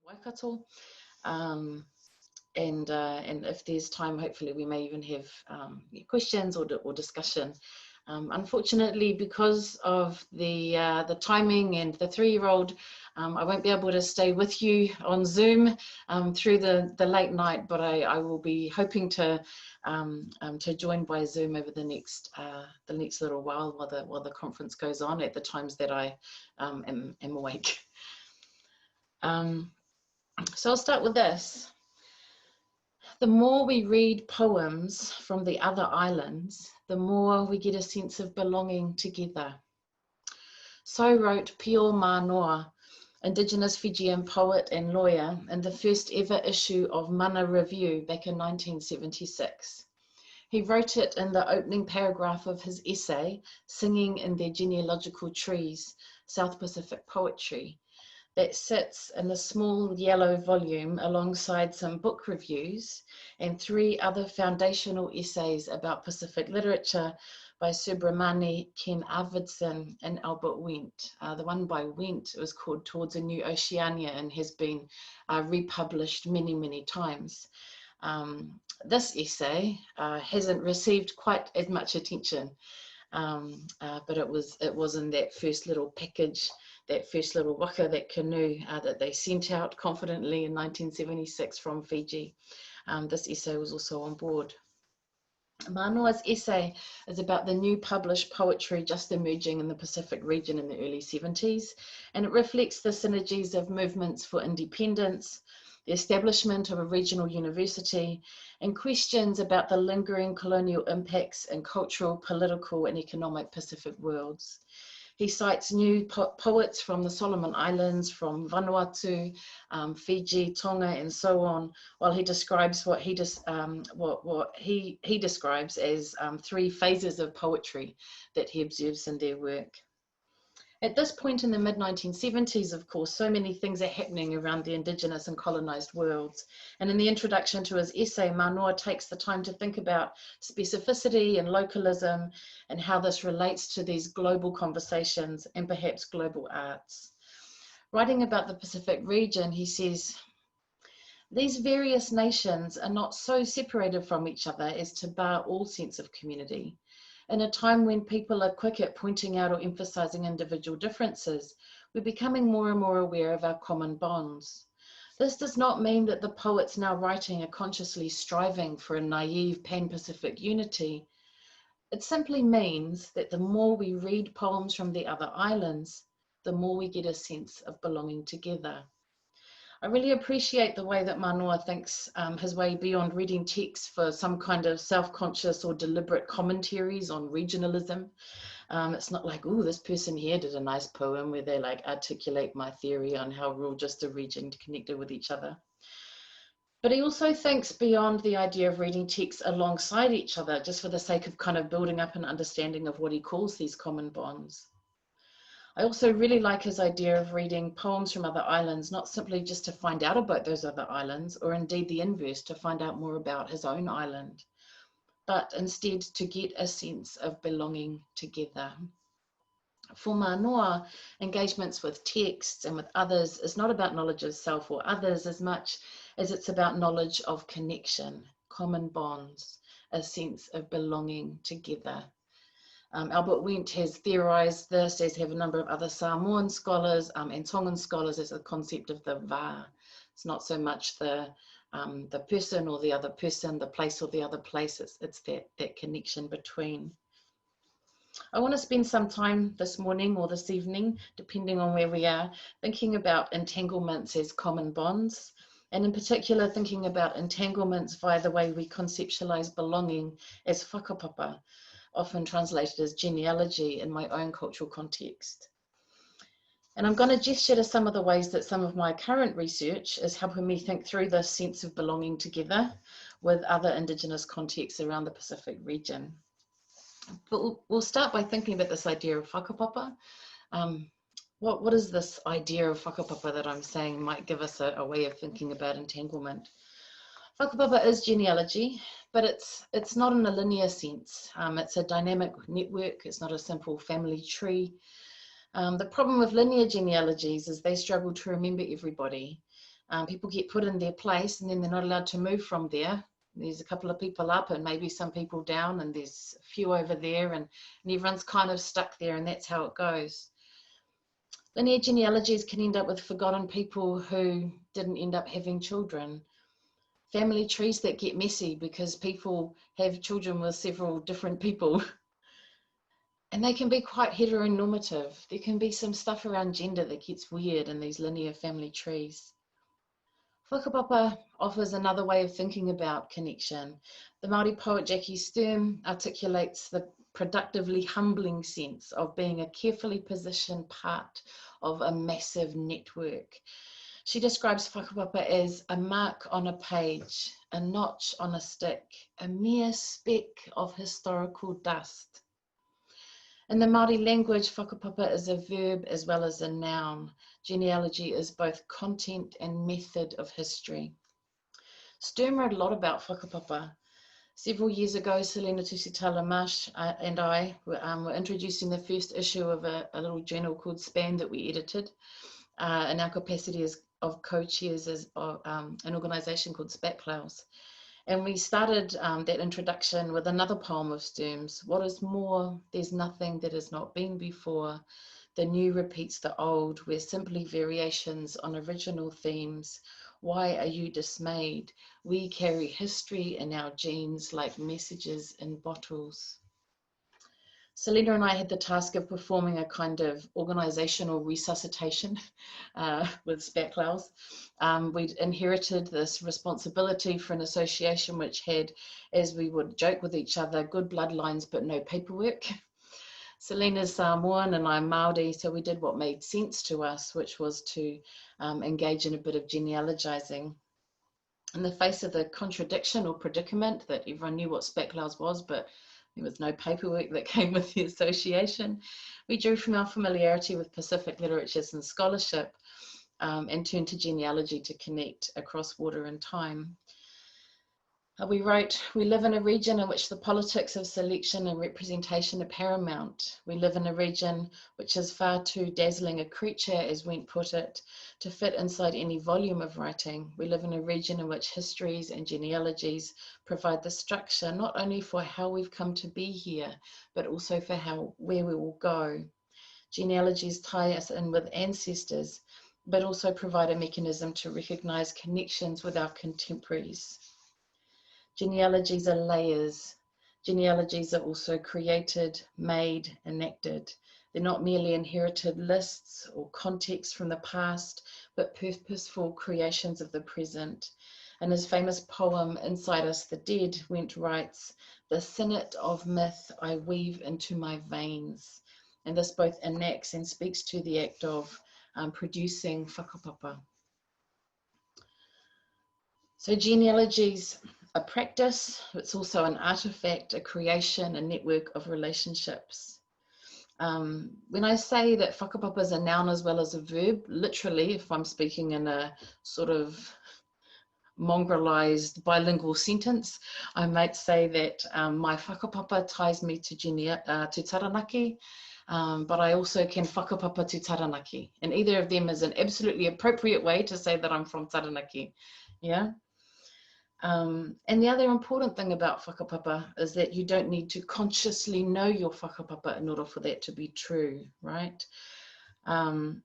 Waikato. And if there's time, hopefully we may even have questions or discussion. Unfortunately, because of the timing and the 3-year-old, I won't be able to stay with you on Zoom through the late night, but I will be hoping to join by Zoom over the next little while the conference goes on at the times that I am awake. So I'll start with this. The more we read poems from the other islands, the more we get a sense of belonging together. So wrote Pio Manoa, Indigenous Fijian poet and lawyer, in the first ever issue of Mana Review back in 1976. He wrote it in the opening paragraph of his essay, Singing in Their Genealogical Trees, South Pacific Poetry, that sits in a small yellow volume alongside some book reviews and 3 other foundational essays about Pacific literature by Subramani, Ken Arvidsson and Albert Wendt. The one by Wendt was called Towards a New Oceania and has been republished many, many times. This essay hasn't received quite as much attention, but it was in that first little package, that first little waka, that canoe that they sent out confidently in 1976 from Fiji. This essay was also on board. Manoa's essay is about the new published poetry just emerging in the Pacific region in the early 70s, and it reflects the synergies of movements for independence, the establishment of a regional university, and questions about the lingering colonial impacts in cultural, political, and economic Pacific worlds. He cites new poets from the Solomon Islands, from Vanuatu, Fiji, Tonga, and so on, while he describes what he describes as 3 phases of poetry that he observes in their work. At this point in the mid-1970s, of course, so many things are happening around the Indigenous and colonized worlds. And in the introduction to his essay, Manoa takes the time to think about specificity and localism and how this relates to these global conversations and perhaps global arts. Writing about the Pacific region, he says, these various nations are not so separated from each other as to bar all sense of community. In a time when people are quick at pointing out or emphasizing individual differences, we're becoming more and more aware of our common bonds. This does not mean that the poets now writing are consciously striving for a naive pan-Pacific unity. It simply means that the more we read poems from the other islands, the more we get a sense of belonging together. I really appreciate the way that Manoa thinks his way beyond reading texts for some kind of self-conscious or deliberate commentaries on regionalism. It's not like, oh, this person here did a nice poem where they like articulate my theory on how we're all just a region connected with each other. But he also thinks beyond the idea of reading texts alongside each other, just for the sake of kind of building up an understanding of what he calls these common bonds. I also really like his idea of reading poems from other islands, not simply just to find out about those other islands, or indeed the inverse, to find out more about his own island, but instead to get a sense of belonging together. For Manoa, engagements with texts and with others is not about knowledge of self or others as much as it's about knowledge of connection, common bonds, a sense of belonging together. Albert Wendt has theorized this, as have a number of other Samoan scholars and Tongan scholars, as a concept of the va. It's not so much the person or the other person, the place or the other place, it's that connection between. I want to spend some time this morning or this evening, depending on where we are, thinking about entanglements as common bonds, and in particular thinking about entanglements via the way we conceptualize belonging as whakapapa, often translated as genealogy in my own cultural context. And I'm going to gesture to some of the ways that some of my current research is helping me think through this sense of belonging together with other Indigenous contexts around the Pacific region. But we'll start by thinking about this idea of whakapapa. What is this idea of whakapapa that I'm saying might give us a way of thinking about entanglement? Whakapapa is genealogy, but it's not in a linear sense. It's a dynamic network. It's not a simple family tree. The problem with linear genealogies is they struggle to remember everybody. People get put in their place and then they're not allowed to move from there. There's a couple of people up and maybe some people down, and there's a few over there, and everyone's kind of stuck there, and that's how it goes. Linear genealogies can end up with forgotten people who didn't end up having children. Family trees that get messy because people have children with several different people. And they can be quite heteronormative. There can be some stuff around gender that gets weird in these linear family trees. Whakapapa offers another way of thinking about connection. The Māori poet Jackie Sturm articulates the productively humbling sense of being a carefully positioned part of a massive network. She describes whakapapa as a mark on a page, a notch on a stick, a mere speck of historical dust. In the Māori language, whakapapa is a verb as well as a noun. Genealogy is both content and method of history. Sturm wrote a lot about whakapapa. Several years ago, Selena Tusitala-Marsh and I were introducing the first issue of a little journal called Span that we edited in our capacity as of co-chairs of an organisation called Spatklaus. And we started that introduction with another poem of Sturm's. What is more, there's nothing that has not been before. The new repeats the old. We're simply variations on original themes. Why are you dismayed? We carry history in our genes like messages in bottles. Selena and I had the task of performing a kind of organisational resuscitation with Spatklaus. We'd inherited this responsibility for an association which had, as we would joke with each other, good bloodlines but no paperwork. Selena's Samoan and I'm Māori, so we did what made sense to us, which was to engage in a bit of genealogizing. In the face of the contradiction or predicament that everyone knew what Spatklaus was, but there was no paperwork that came with the association, we drew from our familiarity with Pacific literatures and scholarship and turned to genealogy to connect across water and time. We wrote, we live in a region in which the politics of selection and representation are paramount. We live in a region which is far too dazzling a creature, as Went put it, to fit inside any volume of writing. We live in a region in which histories and genealogies provide the structure, not only for how we've come to be here, but also for where we will go. Genealogies tie us in with ancestors, but also provide a mechanism to recognize connections with our contemporaries. Genealogies are layers. Genealogies are also created, made, enacted. They're not merely inherited lists or contexts from the past, but purposeful creations of the present. In his famous poem, Inside Us the Dead, Went writes, the sinnet of myth I weave into my veins. And this both enacts and speaks to the act of producing whakapapa. So genealogies, a practice, it's also an artifact, a creation, a network of relationships. When I say that whakapapa is a noun as well as a verb, literally, if I'm speaking in a sort of mongrelized bilingual sentence, I might say that my whakapapa ties me to Taranaki, but I also can whakapapa to Taranaki. And either of them is an absolutely appropriate way to say that I'm from Taranaki, yeah? And the other important thing about whakapapa is that you don't need to consciously know your whakapapa in order for that to be true, right? Whakapapa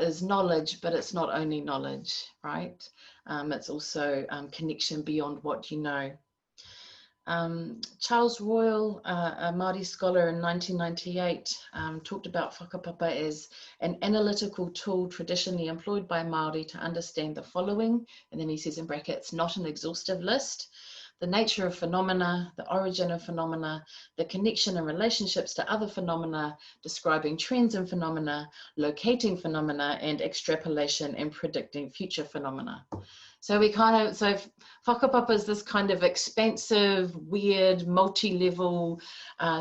is knowledge, but it's not only knowledge, right? It's also connection beyond what you know. Charles Royal, a Māori scholar in 1998, talked about whakapapa as an analytical tool traditionally employed by Māori to understand the following, and then he says in brackets, not an exhaustive list: the nature of phenomena, the origin of phenomena, the connection and relationships to other phenomena, describing trends in phenomena, locating phenomena, and extrapolation and predicting future phenomena. So whakapapa is this kind of expansive, weird, multi-level,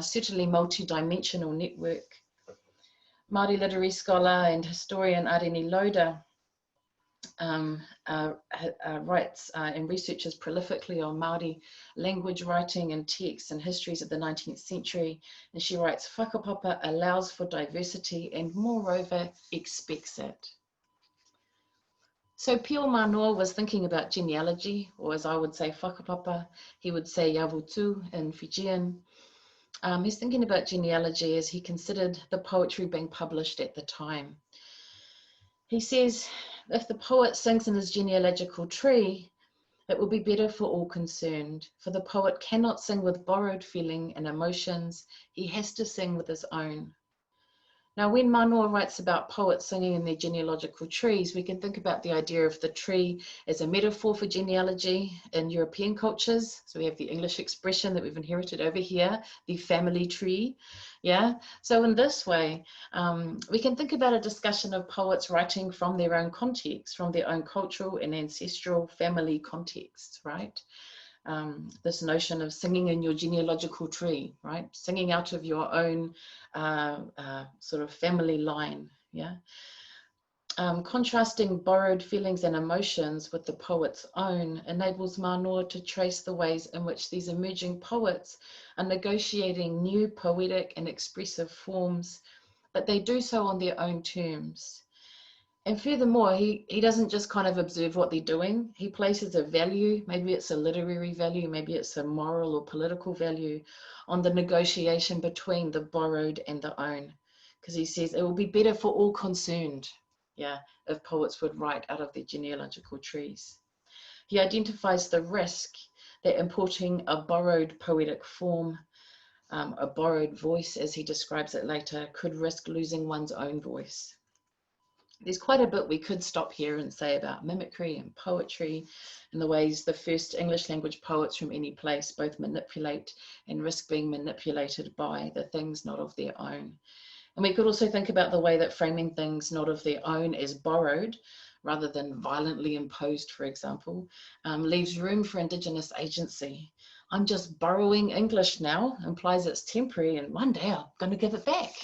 certainly multi-dimensional network. Māori literary scholar and historian Areni Loda writes and researches prolifically on Māori language writing and texts and histories of the 19th century. And she writes, whakapapa allows for diversity and moreover expects it. So Pio Manoa was thinking about genealogy, or as I would say, whakapapa. He would say yavutu in Fijian. He's thinking about genealogy as he considered the poetry being published at the time. He says, if the poet sings in his genealogical tree, it will be better for all concerned, for the poet cannot sing with borrowed feeling and emotions. He has to sing with his own. Now, when Manoa writes about poets singing in their genealogical trees, we can think about the idea of the tree as a metaphor for genealogy in European cultures. So we have the English expression that we've inherited over here, the family tree. Yeah. So in this way, we can think about a discussion of poets writing from their own context, from their own cultural and ancestral family contexts, right? This notion of singing in your genealogical tree, right? Singing out of your own sort of family line, yeah? Contrasting borrowed feelings and emotions with the poet's own enables Manoa to trace the ways in which these emerging poets are negotiating new poetic and expressive forms, but they do so on their own terms. And furthermore, he doesn't just kind of observe what they're doing. He places a value, maybe it's a literary value, maybe it's a moral or political value, on the negotiation between the borrowed and the own. Because he says it will be better for all concerned, yeah, if poets would write out of their genealogical trees. He identifies the risk that importing a borrowed poetic form, a borrowed voice, as he describes it later, could risk losing one's own voice. There's quite a bit we could stop here and say about mimicry and poetry and the ways the first English language poets from any place both manipulate and risk being manipulated by the things not of their own. And we could also think about the way that framing things not of their own as borrowed rather than violently imposed, for example, leaves room for Indigenous agency. I'm just borrowing English now implies it's temporary and one day I'm going to give it back.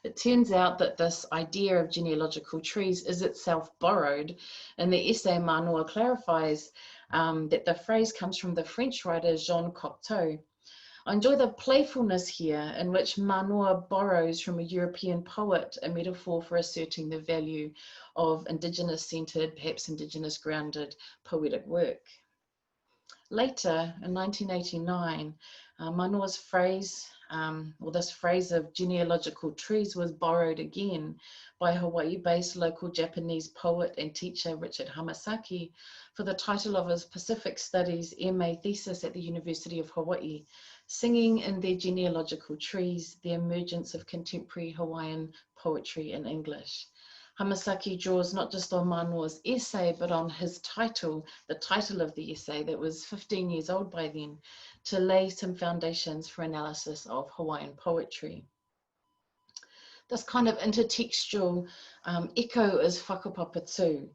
It turns out that this idea of genealogical trees is itself borrowed. In the essay, Manoa clarifies that the phrase comes from the French writer Jean Cocteau. I enjoy the playfulness here in which Manoa borrows from a European poet a metaphor for asserting the value of Indigenous-centered, perhaps Indigenous-grounded poetic work. Later, in 1989, Manoa's phrase, or this phrase of genealogical trees, was borrowed again by Hawaii-based local Japanese poet and teacher Richard Hamasaki for the title of his Pacific Studies MA thesis at the University of Hawaii, Singing in Their Genealogical Trees, the Emergence of Contemporary Hawaiian Poetry in English. Hamasaki draws not just on Manoa's essay, but on his title, the title of the essay that was 15 years old by then, to lay some foundations for analysis of Hawaiian poetry. This kind of intertextual echo is whakapapa too.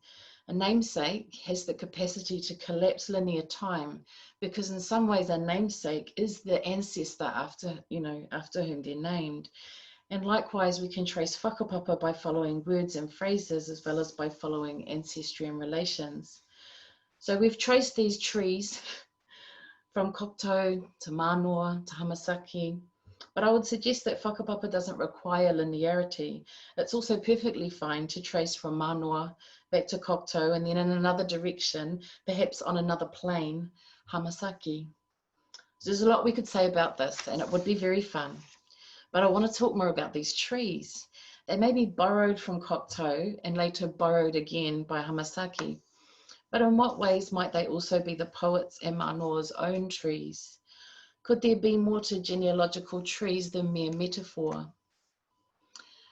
A namesake has the capacity to collapse linear time because in some ways a namesake is the ancestor after whom they're named. And likewise, we can trace whakapapa by following words and phrases as well as by following ancestry and relations. So we've traced these trees from Cocteau to Manoa to Hamasaki, but I would suggest that whakapapa doesn't require linearity. It's also perfectly fine to trace from Manoa back to Cocteau and then in another direction, perhaps on another plane, Hamasaki. So there's a lot we could say about this and it would be very fun. But I want to talk more about these trees. They may be borrowed from Cocteau and later borrowed again by Hamasaki. But in what ways might they also be the poet's and Manoa's own trees? Could there be more to genealogical trees than mere metaphor?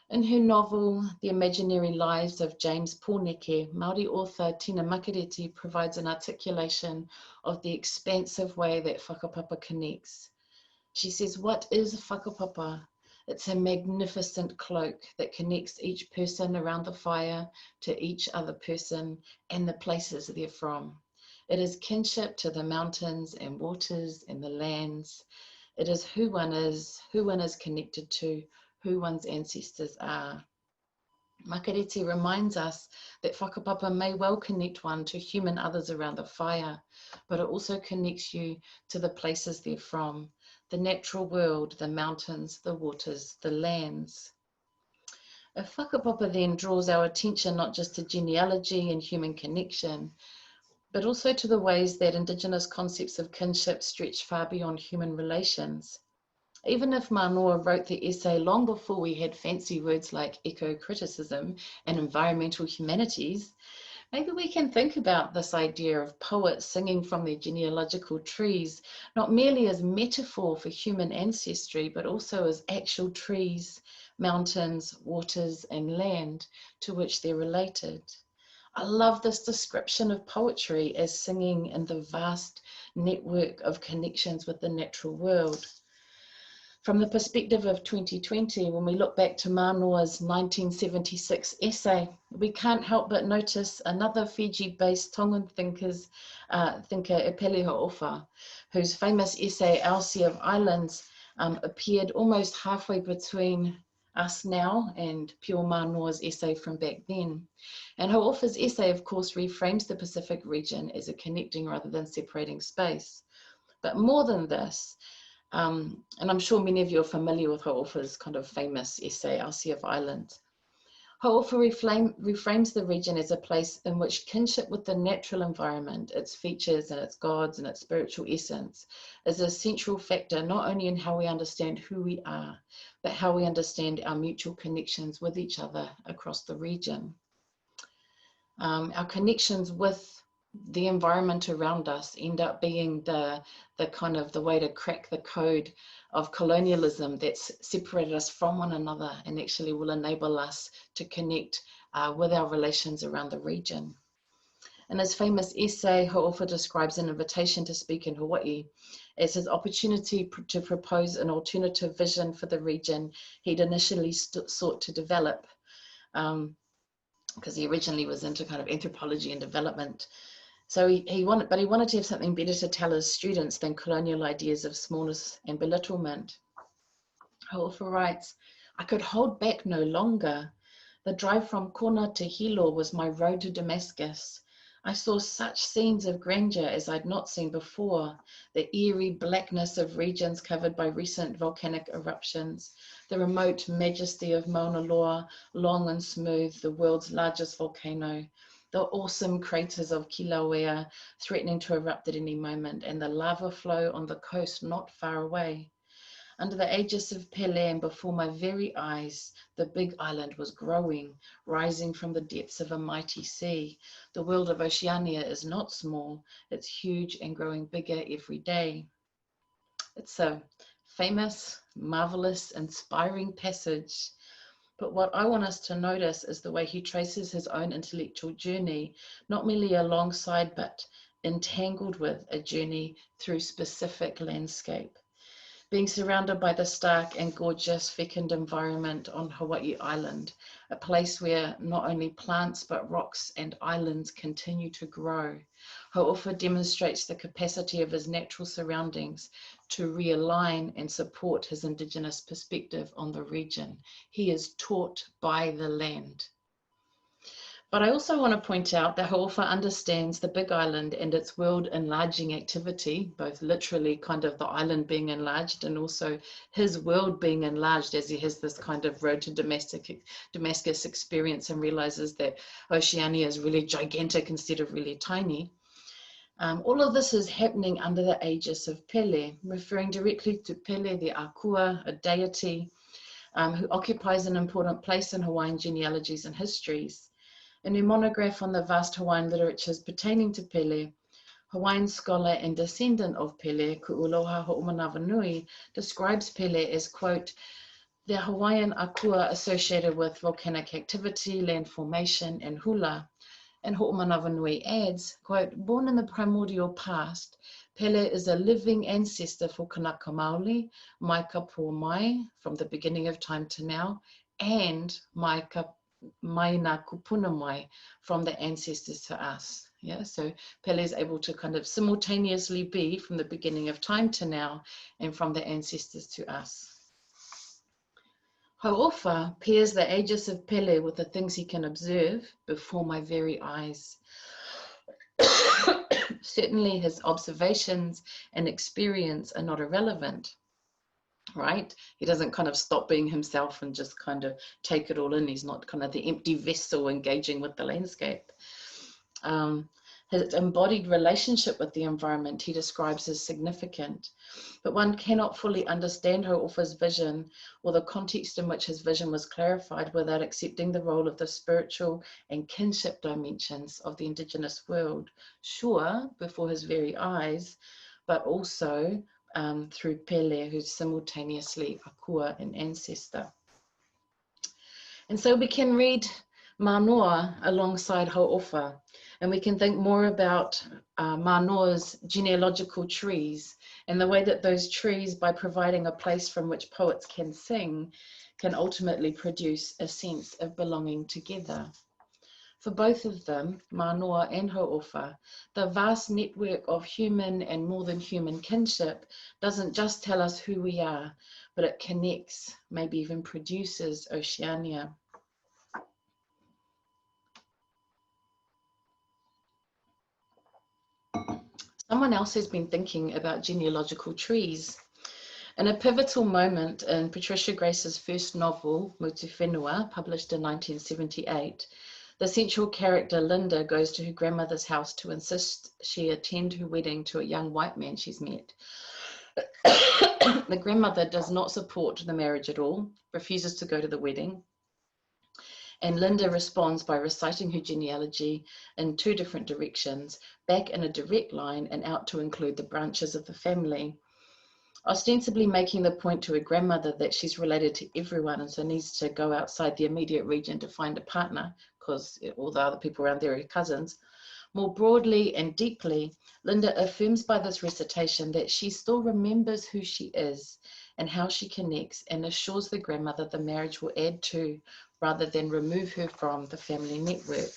In her novel, The Imaginary Lives of James Pōneke, Māori author Tina Makareti provides an articulation of the expansive way that whakapapa connects. She says, what is whakapapa? It's a magnificent cloak that connects each person around the fire to each other person and the places they're from. It is kinship to the mountains and waters and the lands. It is who one is connected to, who one's ancestors are. Makareti reminds us that whakapapa may well connect one to human others around the fire, but it also connects you to the places they're from, the natural world, the mountains, the waters, the lands. If Whakapapa then draws our attention not just to genealogy and human connection, but also to the ways that Indigenous concepts of kinship stretch far beyond human relations. Even if Manoa wrote the essay long before we had fancy words like eco-criticism and environmental humanities, maybe we can think about this idea of poets singing from their genealogical trees, not merely as metaphor for human ancestry, but also as actual trees, mountains, waters, and land to which they're related. I love this description of poetry as singing in the vast network of connections with the natural world. From the perspective of 2020, when we look back to Manoa's 1976 essay, we can't help but notice another Fiji-based Tongan thinker, Epeli Ha'ofa, whose famous essay, Our Sea of Islands, appeared almost halfway between us now and Pure Manoa's essay from back then. And Ha'ofa's essay, of course, reframes the Pacific region as a connecting rather than separating space. But more than this, and I'm sure many of you are familiar with Ha'ofa's kind of famous essay, Our Sea of Islands. Ha'ofa reframes the region as a place in which kinship with the natural environment, its features and its gods and its spiritual essence, is a central factor not only in how we understand who we are, but how we understand our mutual connections with each other across the region. Our connections with the environment around us end up being the kind of the way to crack the code of colonialism that's separated us from one another and actually will enable us to connect with our relations around the region. In his famous essay, Ha'ofa describes an invitation to speak in Hawaii as his opportunity to propose an alternative vision for the region he'd initially sought to develop, because he originally was into kind of anthropology and development. So he wanted to have something better to tell his students than colonial ideas of smallness and belittlement. Ha'ofa writes, I could hold back no longer. The drive from Kona to Hilo was my road to Damascus. I saw such scenes of grandeur as I'd not seen before, the eerie blackness of regions covered by recent volcanic eruptions, the remote majesty of Mauna Loa, long and smooth, the world's largest volcano, the awesome craters of Kilauea threatening to erupt at any moment, and the lava flow on the coast not far away. Under the aegis of Pele and before my very eyes, the big island was growing, rising from the depths of a mighty sea. The world of Oceania is not small, it's huge and growing bigger every day. It's a famous, marvelous, inspiring passage. But what I want us to notice is the way he traces his own intellectual journey, not merely alongside, but entangled with a journey through specific landscape. Being surrounded by the stark and gorgeous fecund environment on Hawaii Island, a place where not only plants but rocks and islands continue to grow. Ha'ofa demonstrates the capacity of his natural surroundings to realign and support his Indigenous perspective on the region. He is taught by the land. But I also want to point out that Ha'ofa understands the Big Island and its world enlarging activity, both literally kind of the island being enlarged and also his world being enlarged as he has this kind of road to Damascus experience and realizes that Oceania is really gigantic instead of really tiny. All of this is happening under the aegis of Pele, referring directly to Pele, the Akua, a deity who occupies an important place in Hawaiian genealogies and histories. In a monograph on the vast Hawaiian literatures pertaining to Pele, Hawaiian scholar and descendant of Pele, Ku'uloha Ho'omanawanui, describes Pele as, quote, the Hawaiian akua associated with volcanic activity, land formation, and hula. And Ho'omanawanui adds, quote, born in the primordial past, Pele is a living ancestor for Kanaka Maoli, Maika po Mai, from the beginning of time to now, and Maika Maina kupuna mai, from the ancestors to us. Yeah, so Pele is able to kind of simultaneously be from the beginning of time to now and from the ancestors to us. Ha'ofa pairs the aegis of Pele with the things he can observe before my very eyes. Certainly his observations and experience are not irrelevant. right? He doesn't kind of stop being himself and just kind of take it all in. He's not kind of the empty vessel engaging with the landscape. His embodied relationship with the environment he describes as significant, but one cannot fully understand Hau'ofa's vision or the context in which his vision was clarified without accepting the role of the spiritual and kinship dimensions of the Indigenous world, sure, before his very eyes, but also through Pele, who's simultaneously Akua, an ancestor. And so we can read Manoa alongside Hau'ofa, and we can think more about Manoa's genealogical trees and the way that those trees, by providing a place from which poets can sing, can ultimately produce a sense of belonging together. For both of them, Manoa and Hau'ofa, the vast network of human and more than human kinship doesn't just tell us who we are, but it connects, maybe even produces Oceania. Someone else has been thinking about genealogical trees. In a pivotal moment in Patricia Grace's first novel, Mutu Whenua, published in 1978, the central character, Linda, goes to her grandmother's house to insist she attend her wedding to a young white man she's met. The grandmother does not support the marriage at all, refuses to go to the wedding, and Linda responds by reciting her genealogy in two different directions, back in a direct line and out to include the branches of the family, ostensibly making the point to her grandmother that she's related to everyone and so needs to go outside the immediate region to find a partner, because all the other people around there are cousins. More broadly and deeply, Linda affirms by this recitation that she still remembers who she is and how she connects, and assures the grandmother the marriage will add to, rather than remove her from, the family network.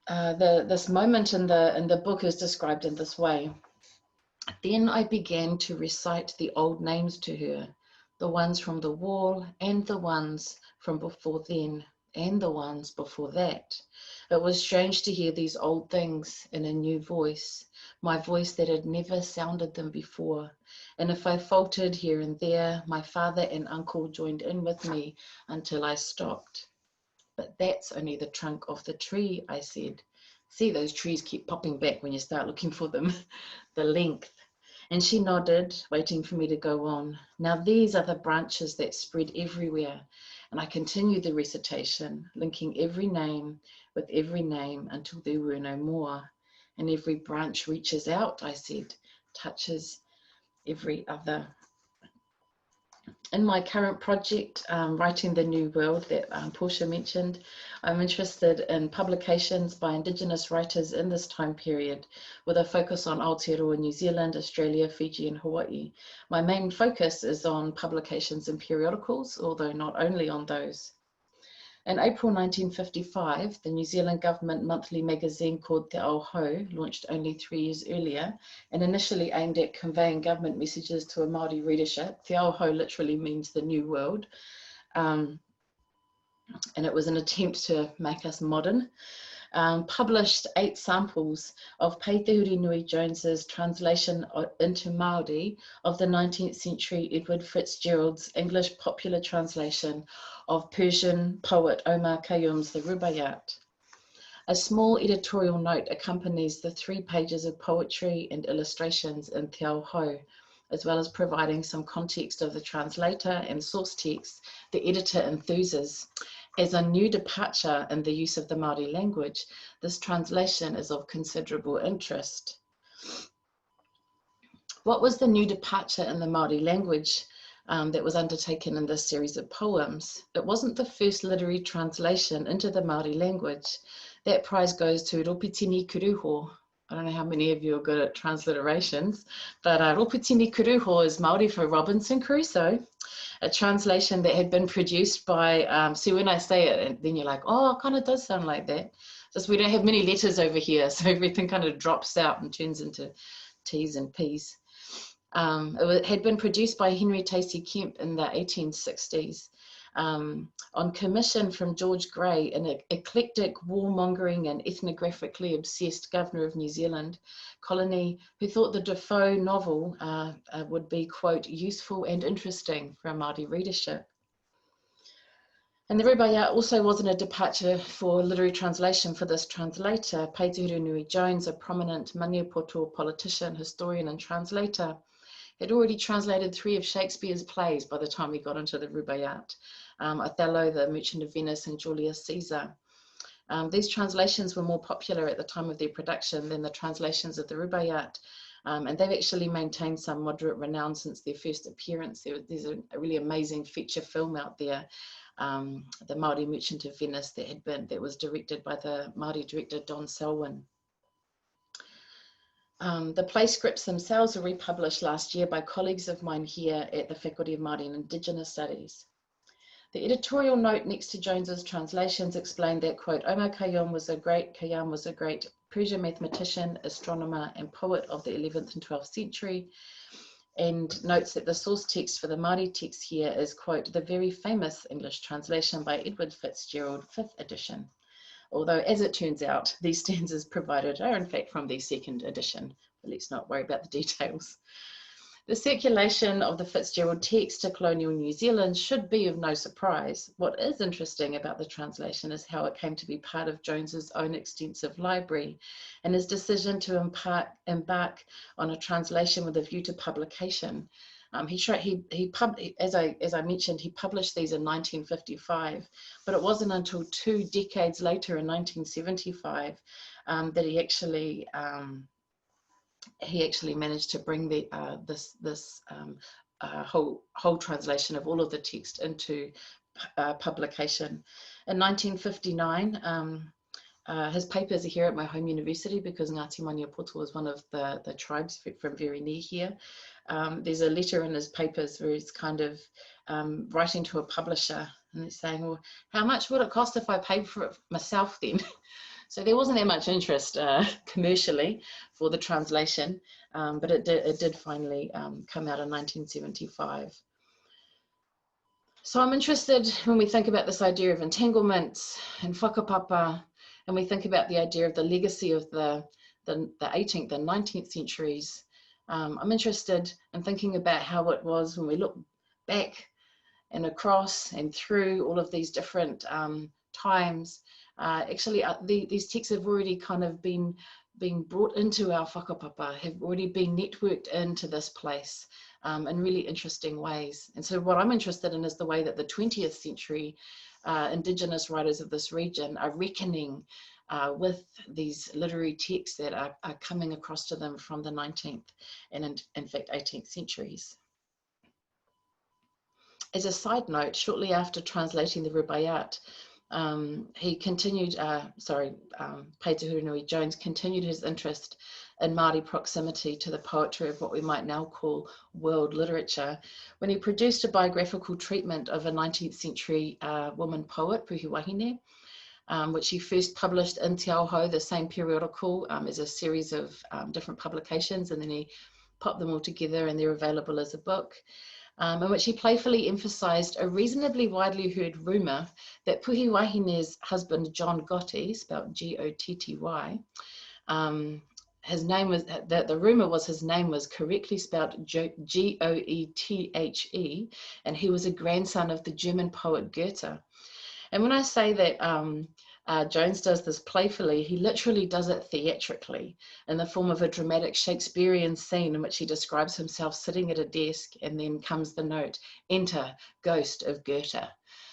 This moment in the book is described in this way. Then I began to recite the old names to her, the ones from the wall and the ones from before then and the ones before that. It was strange to hear these old things in a new voice, my voice that had never sounded them before. And if I faltered here and there, my father and uncle joined in with me until I stopped. But that's only the trunk of the tree, I said. See, those trees keep popping back when you start looking for them, the length. And she nodded, waiting for me to go on. Now these are the branches that spread everywhere. And I continued the recitation, linking every name with every name until there were no more. And every branch reaches out, I said, touches every other. In my current project, Writing the New World, that Portia mentioned, I'm interested in publications by Indigenous writers in this time period, with a focus on Aotearoa New Zealand, Australia, Fiji, and Hawaii. My main focus is on publications in periodicals, although not only on those. In April 1955, the New Zealand government monthly magazine called Te Aohau, launched only 3 years earlier, and initially aimed at conveying government messages to a Māori readership. Te Aohau literally means the new world, and it was an attempt to make us modern. Published 8 samples of Peitehuri Nui Jones's translation into Māori of the 19th century Edward Fitzgerald's English popular translation of Persian poet Omar Khayyam's The Rubaiyat. A small editorial note accompanies the 3 pages of poetry and illustrations in Te Aohau, as well as providing some context of the translator and source text the editor enthuses. As a new departure in the use of the Māori language, this translation is of considerable interest. What was the new departure in the Māori language that was undertaken in this series of poems? It wasn't the first literary translation into the Māori language. That prize goes to Ropitini Kuruho. I don't know how many of you are good at transliterations, but Ropitini Kuruho is Māori for Robinson Crusoe, a translation that had been produced by, see when I say it, then you're like, oh, it kind of does sound like that. Just we don't have many letters over here, so everything kind of drops out and turns into T's and P's. It had been produced by Henry Tacey Kemp in the 1860s on commission from George Grey, an eclectic, warmongering and ethnographically obsessed governor of New Zealand colony, who thought the Defoe novel would be, quote, useful and interesting for a Māori readership. And the Rubaiyat also wasn't a departure for literary translation for this translator. Peitahuru Nui Jones, a prominent Maniapoto politician, historian and translator, had already translated 3 of Shakespeare's plays by the time he got into the Rubaiyat, Othello, The Merchant of Venice, and Julius Caesar. These translations were more popular at the time of their production than the translations of the Rubaiyat, and they've actually maintained some moderate renown since their first appearance. There's a really amazing feature film out there, The Māori Merchant of Venice, that was directed by the Māori director Don Selwyn. The play scripts themselves were republished last year by colleagues of mine here at the Faculty of Māori and Indigenous Studies. The editorial note next to Jones's translations explained that, quote, Omar Khayyam was a great Persian mathematician, astronomer, and poet of the 11th and 12th century, and notes that the source text for the Māori text here is, quote, the very famous English translation by Edward Fitzgerald, 5th edition. Although, as it turns out, these stanzas provided are in fact from the 2nd edition, but let's not worry about the details. The circulation of the Fitzgerald text to colonial New Zealand should be of no surprise. What is interesting about the translation is how it came to be part of Jones's own extensive library, and his decision to embark on a translation with a view to publication. As I mentioned, he published these in 1955, but it wasn't until 2 decades later in 1975 that he actually managed to bring this whole translation of all of the text into publication. In 1959, his papers are here at my home university because Ngāti Maniapoto was one of the tribes from very near here. There's a letter in his papers where he's kind of writing to a publisher and he's saying, well, how much would it cost if I paid for it myself then? So there wasn't that much interest commercially for the translation, but it did finally come out in 1975. So I'm interested when we think about this idea of entanglements and whakapapa, and we think about the idea of the legacy of the 18th and 19th centuries. I'm interested in thinking about how it was when we look back and across and through all of these different times. These texts have already kind of been brought into our whakapapa, have already been networked into this place in really interesting ways. And so what I'm interested in is the way that the 20th century Indigenous writers of this region are reckoning with these literary texts that are coming across to them from the 19th and in fact 18th centuries. As a side note, shortly after translating the Rubaiyat, he continued, Peitahuru Nui Jones continued his interest in Māori proximity to the poetry of what we might now call world literature when he produced a biographical treatment of a 19th century woman poet, Puhi Wahine, which he first published in Te Aoho, the same periodical, as a series of different publications, and then he popped them all together and they're available as a book. In which he playfully emphasised a reasonably widely heard rumour that Puhi Wahine's husband, John Gotti, spelled G-O-T-T-Y, his name was, the rumour was his name was correctly spelled G-O-E-T-H-E, and he was a grandson of the German poet Goethe. And when I say that Jones does this playfully, he literally does it theatrically in the form of a dramatic Shakespearean scene in which he describes himself sitting at a desk and then comes the note, enter, ghost of Goethe.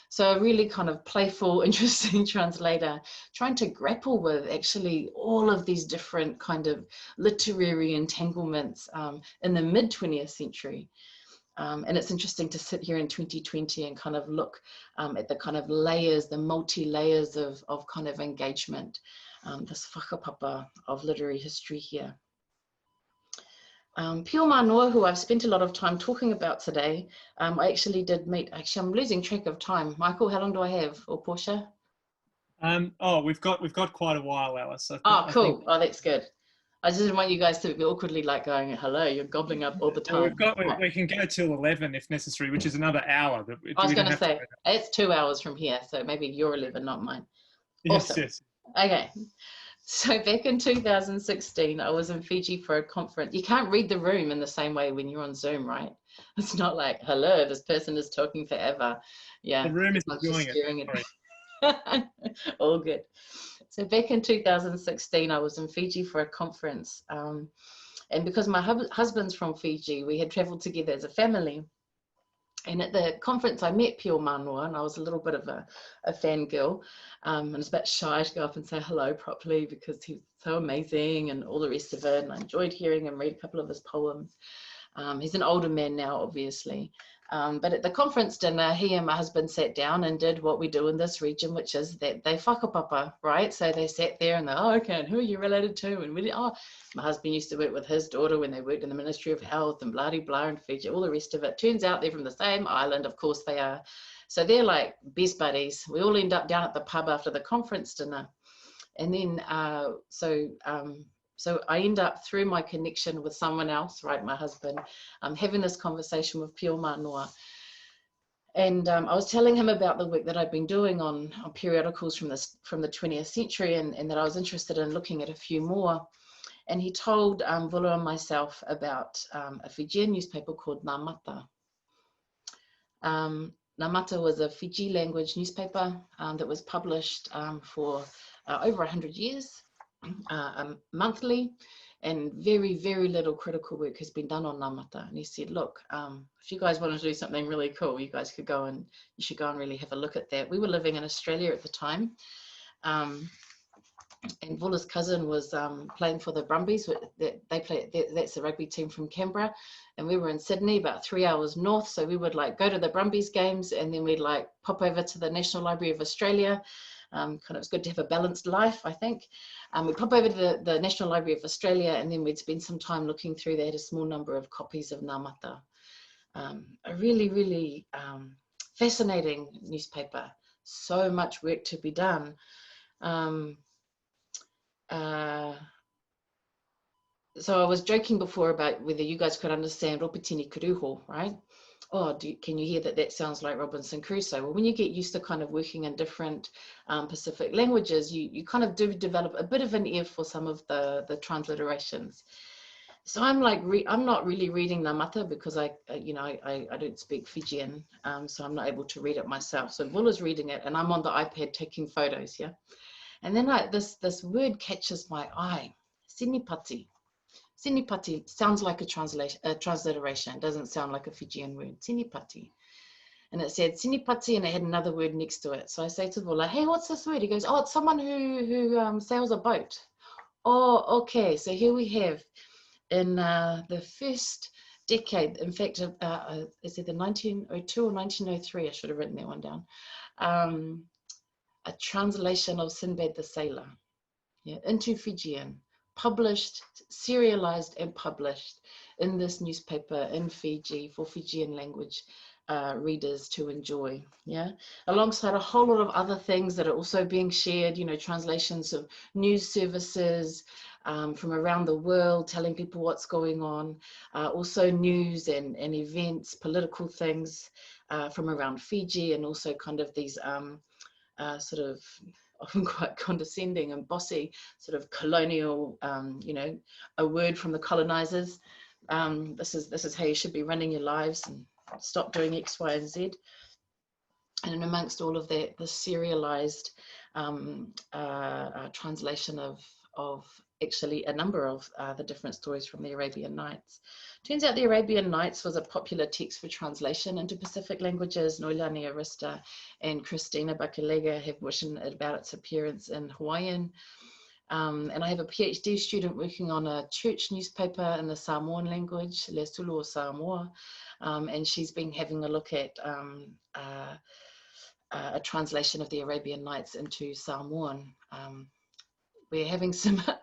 So a really kind of playful, interesting translator trying to grapple with actually all of these different kind of literary entanglements in the mid-20th century. And it's interesting to sit here in 2020 and kind of look at the kind of layers, the multi-layers of kind of engagement, this whakapapa of literary history here. Pio Manoa, who I've spent a lot of time talking about today, I actually did meet, I'm losing track of time. Michael, how long do I have, or Portia? Oh, we've got quite a while, Alice. Cool. Oh, that's good. I just didn't want you guys to be awkwardly like going, hello, you're gobbling up all the time. We can go till 11 if necessary, which is another hour. I was going to say, it's 2 hours from here, so maybe you're 11, not mine. Awesome. Yes. Okay. So back in 2016, I was in Fiji for a conference. You can't read the room in the same way when you're on Zoom, right? It's not like, hello, this person is talking forever. Yeah. The room is enjoying it. All good. So back in 2016, I was in Fiji for a conference. And because my husband's from Fiji, we had traveled together as a family. And at the conference, I met Pio Manua, and I was a little bit of a fangirl. And I was a bit shy to go up and say hello properly because he's so amazing and all the rest of it. And I enjoyed hearing him read a couple of his poems. He's an older man now, obviously. But at the conference dinner, he and my husband sat down and did what we do in this region, which is that they whakapapa, right? So they sat there and they're, oh, okay, and who are you related to? And really, oh, my husband used to work with his daughter when they worked in the Ministry of Health and blah, blah, and Fiji, all the rest of it. Turns out they're from the same island, of course they are. So they're like best buddies. We all end up down at the pub after the conference dinner. And then, so I end up, through my connection with someone else, right, my husband, having this conversation with Pio Manua. And I was telling him about the work that I'd been doing on periodicals from the 20th century and that I was interested in looking at a few more. And he told Vulu and myself about a Fijian newspaper called Ngā Mata. Ngā Mata was a Fiji language newspaper that was published for over 100 years. Monthly, and very, very little critical work has been done on Ngā Mata. And he said, look, if you guys want to do something really cool, you guys should go and really have a look at that. We were living in Australia at the time, and Vula's cousin was playing for the Brumbies. That's the rugby team from Canberra, and we were in Sydney, about 3 hours north. So we would like go to the Brumbies games, and then we'd like pop over to the National Library of Australia. It's good to have a balanced life, I think. We'd pop over to the National Library of Australia, and then we'd spend some time looking through. They had a small number of copies of Ngā Mata. A really, really fascinating newspaper. So much work to be done. So I was joking before about whether you guys could understand Ropitini Kuruho, right? Oh, can you hear that? That sounds like Robinson Crusoe. Well, when you get used to kind of working in different Pacific languages, you kind of do develop a bit of an ear for some of the transliterations. So I'm like, I'm not really reading Ngā Mata because I don't speak Fijian, so I'm not able to read it myself. So Vula's reading it, and I'm on the iPad taking photos, yeah. And then this word catches my eye, sinipati. Sinipati sounds like a transliteration. It doesn't sound like a Fijian word, sinipati. And it said sinipati, and it had another word next to it. So I say to Vula, hey, what's this word? He goes, oh, it's someone who sails a boat. Oh, okay. So here we have, in the first decade, in fact, is it the 1902 or 1903? I should have written that one down. A translation of Sinbad the Sailor, yeah, into Fijian. Published, serialized and published in this newspaper in Fiji for Fijian language readers to enjoy, yeah, alongside a whole lot of other things that are also being shared, translations of news services from around the world, telling people what's going on, also news and events, political things from around Fiji, and also kind of these sort of often quite condescending and bossy sort of colonial, a word from the colonizers. This is how you should be running your lives, and stop doing X, Y, and Z. And amongst all of that, the serialized translation of actually a number of the different stories from the Arabian Nights. Turns out the Arabian Nights was a popular text for translation into Pacific languages. Noilani Arista and Christina Bakalega have written about its appearance in Hawaiian. And I have a PhD student working on a church newspaper in the Samoan language, Le Sulu o Samoa, and she's been having a look at a translation of the Arabian Nights into Samoan. We're having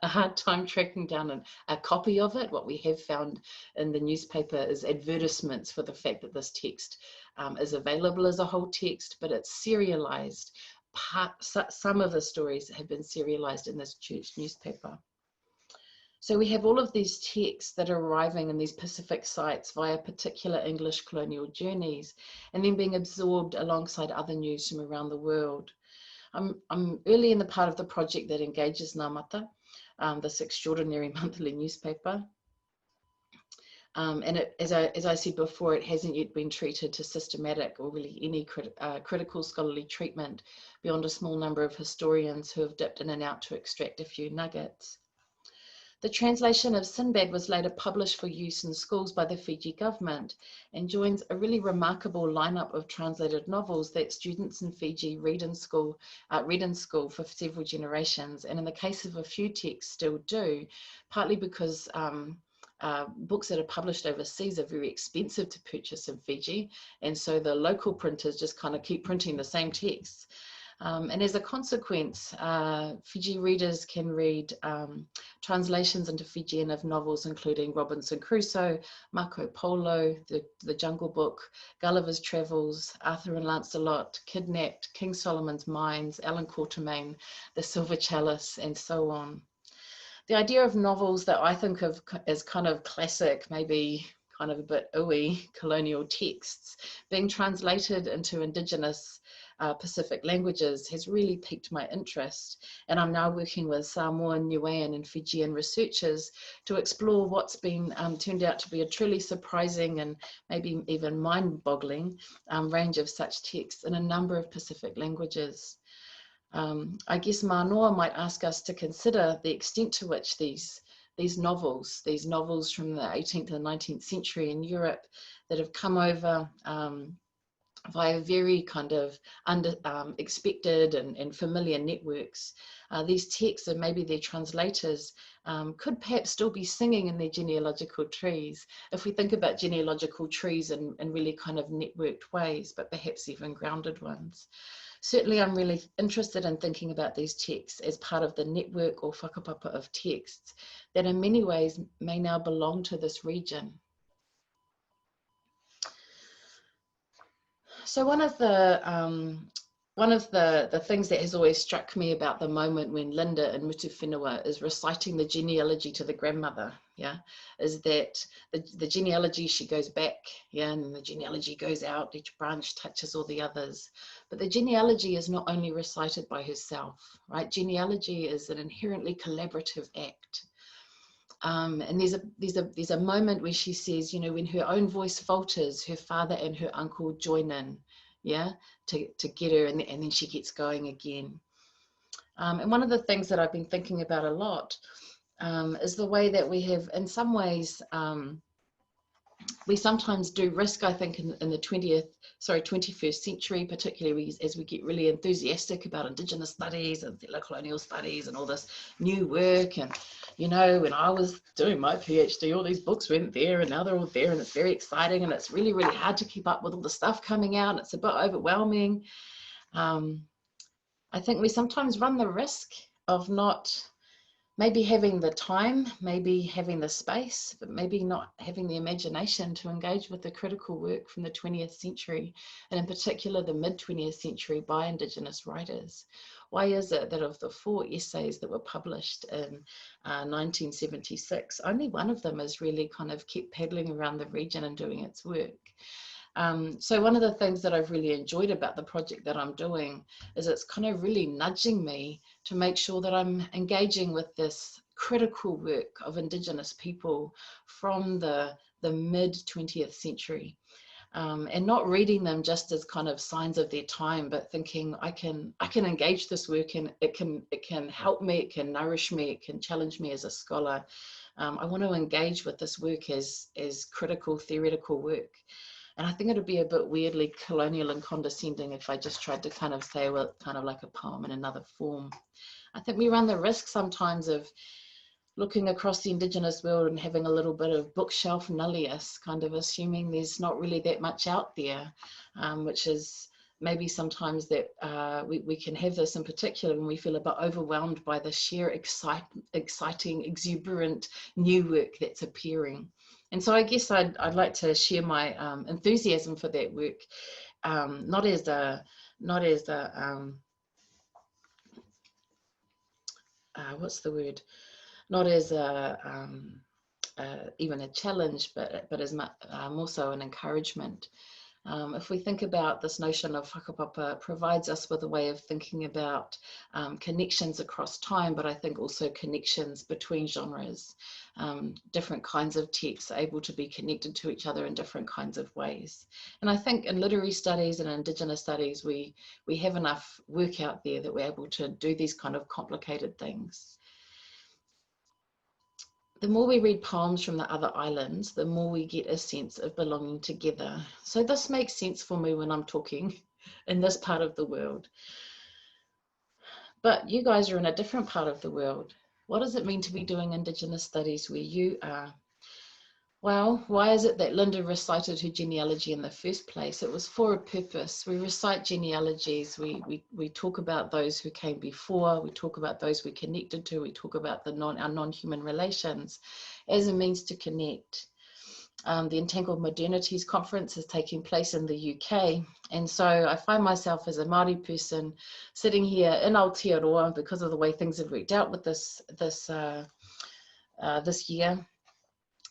a hard time tracking down a copy of it. What we have found in the newspaper is advertisements for the fact that this text is available as a whole text, but it's serialized. Some of the stories have been serialized in this church newspaper. So we have all of these texts that are arriving in these Pacific sites via particular English colonial journeys and then being absorbed alongside other news from around the world. I'm early in the part of the project that engages Ngā Mata, this extraordinary monthly newspaper. And as I said before, it hasn't yet been treated to systematic or really any critical scholarly treatment beyond a small number of historians who have dipped in and out to extract a few nuggets. The translation of Sinbad was later published for use in schools by the Fiji government and joins a really remarkable lineup of translated novels that students in Fiji read in school for several generations, and in the case of a few texts still do, partly because books that are published overseas are very expensive to purchase in Fiji, and so the local printers just kind of keep printing the same texts. And as a consequence, Fiji readers can read translations into Fijian of novels including Robinson Crusoe, Marco Polo, the Jungle Book, Gulliver's Travels, Arthur and Lancelot, Kidnapped, King Solomon's Mines, Allan Quatermain, The Silver Chalice, and so on. The idea of novels that I think of as kind of classic, maybe kind of a bit ooey colonial texts being translated into Indigenous Pacific languages has really piqued my interest, and I'm now working with Samoan, Niuean and Fijian researchers to explore what's been turned out to be a truly surprising and maybe even mind-boggling range of such texts in a number of Pacific languages. I guess Manoa might ask us to consider the extent to which these novels from the 18th and 19th century in Europe that have come over via very kind of expected and familiar networks. These texts and maybe their translators could perhaps still be singing in their genealogical trees, if we think about genealogical trees in really kind of networked ways, but perhaps even grounded ones. Certainly, I'm really interested in thinking about these texts as part of the network or whakapapa of texts that in many ways may now belong to this region. So one of the things that has always struck me about the moment when Linda in Mutu Whenua is reciting the genealogy to the grandmother, yeah, is that the genealogy, she goes back, yeah, and the genealogy goes out, each branch touches all the others. But the genealogy is not only recited by herself, right? Genealogy is an inherently collaborative act. And there's a moment where she says, you know, when her own voice falters, her father and her uncle join in, yeah, to get her, and then she gets going again. And one of the things that I've been thinking about a lot is the way that we have, in some ways, we sometimes do risk, I think, in the 21st century, particularly as we get really enthusiastic about Indigenous studies and colonial studies and all this new work. And, you know, when I was doing my PhD, all these books weren't there and now they're all there and it's very exciting and it's really, really hard to keep up with all the stuff coming out. It's a bit overwhelming. I think we sometimes run the risk of not maybe having the time, maybe having the space, but maybe not having the imagination to engage with the critical work from the 20th century, and in particular the mid-20th century by Indigenous writers. Why is it that of the 4 essays that were published in 1976, only one of them has really kind of kept paddling around the region and doing its work? So one of the things that I've really enjoyed about the project that I'm doing is it's kind of really nudging me to make sure that I'm engaging with this critical work of Indigenous people from the mid-20th century, and not reading them just as kind of signs of their time, but thinking I can engage this work and it can help me, it can nourish me, it can challenge me as a scholar. I want to engage with this work as critical theoretical work. And I think it would be a bit weirdly colonial and condescending if I just tried to kind of say, well, kind of like a poem in another form. I think we run the risk sometimes of looking across the Indigenous world and having a little bit of bookshelf nullius, kind of assuming there's not really that much out there, which is maybe sometimes that we can have this in particular when we feel a bit overwhelmed by the sheer exciting, exuberant new work that's appearing. And so I guess I'd like to share my enthusiasm for that work, not as a not as even a challenge, but as more so an encouragement. If we think about this notion of whakapapa, provides us with a way of thinking about connections across time, but I think also connections between genres. Different kinds of texts are able to be connected to each other in different kinds of ways. And I think in literary studies and Indigenous studies, we have enough work out there that we're able to do these kind of complicated things. The more we read poems from the other islands, the more we get a sense of belonging together. So this makes sense for me when I'm talking in this part of the world. But you guys are in a different part of the world. What does it mean to be doing Indigenous studies where you are? Well, why is it that Linda recited her genealogy in the first place? It was for a purpose. We recite genealogies. We talk about those who came before. We talk about those we connected to. We talk about our non-human relations as a means to connect. The Entangled Modernities conference is taking place in the UK. And so I find myself as a Māori person sitting here in Aotearoa because of the way things have worked out with this year.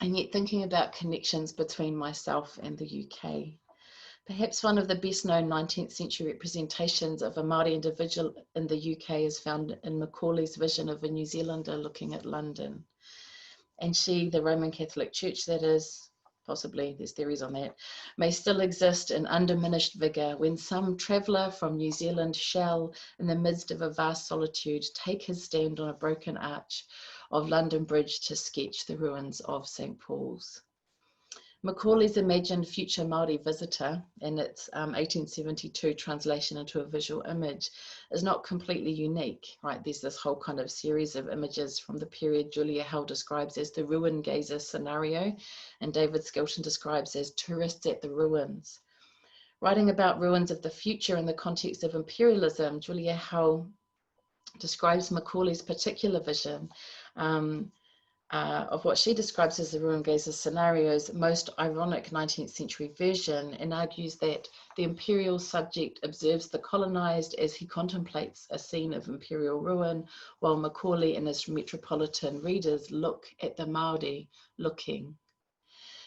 And yet thinking about connections between myself and the UK. Perhaps one of the best known 19th century representations of a Māori individual in the UK is found in Macaulay's vision of a New Zealander looking at London. And she, the Roman Catholic Church that is, possibly there's theories on that, may still exist in undiminished vigour when some traveller from New Zealand shall, in the midst of a vast solitude, take his stand on a broken arch of London Bridge to sketch the ruins of St. Paul's. Macaulay's imagined future Māori visitor in its 1872 translation into a visual image is not completely unique, right? There's this whole kind of series of images from the period Julia Hell describes as the ruin gazer scenario, and David Skelton describes as tourists at the ruins. Writing about ruins of the future in the context of imperialism, Julia Hell describes Macaulay's particular vision of what she describes as the ruin gazer scenario's most ironic 19th century version, and argues that the imperial subject observes the colonized as he contemplates a scene of imperial ruin, while Macaulay and his metropolitan readers look at the Māori looking.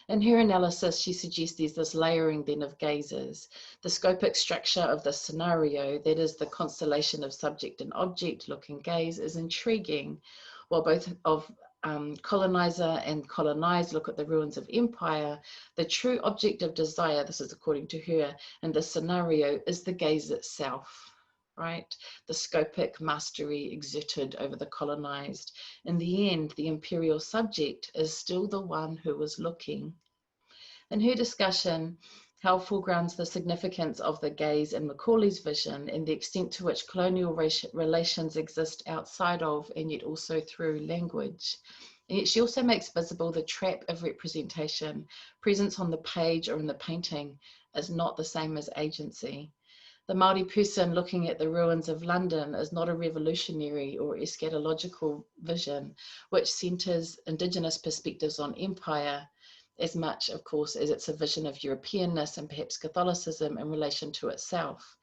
In her analysis, she suggests there's this layering then of gazers. The scopic structure of the scenario, that is the constellation of subject and object looking gaze, is intriguing, while both of colonizer and colonized look at the ruins of empire. The true object of desire, this is according to her, in the scenario is the gaze itself, right? The scopic mastery exerted over the colonized. In the end, the imperial subject is still the one who was looking. In her discussion, Hell foregrounds the significance of the gaze in Macaulay's vision and the extent to which colonial relations exist outside of and yet also through language. And yet she also makes visible the trap of representation. Presence on the page or in the painting is not the same as agency. The Māori person looking at the ruins of London is not a revolutionary or eschatological vision, which centres Indigenous perspectives on empire, as much, of course, as it's a vision of Europeanness and perhaps Catholicism in relation to itself.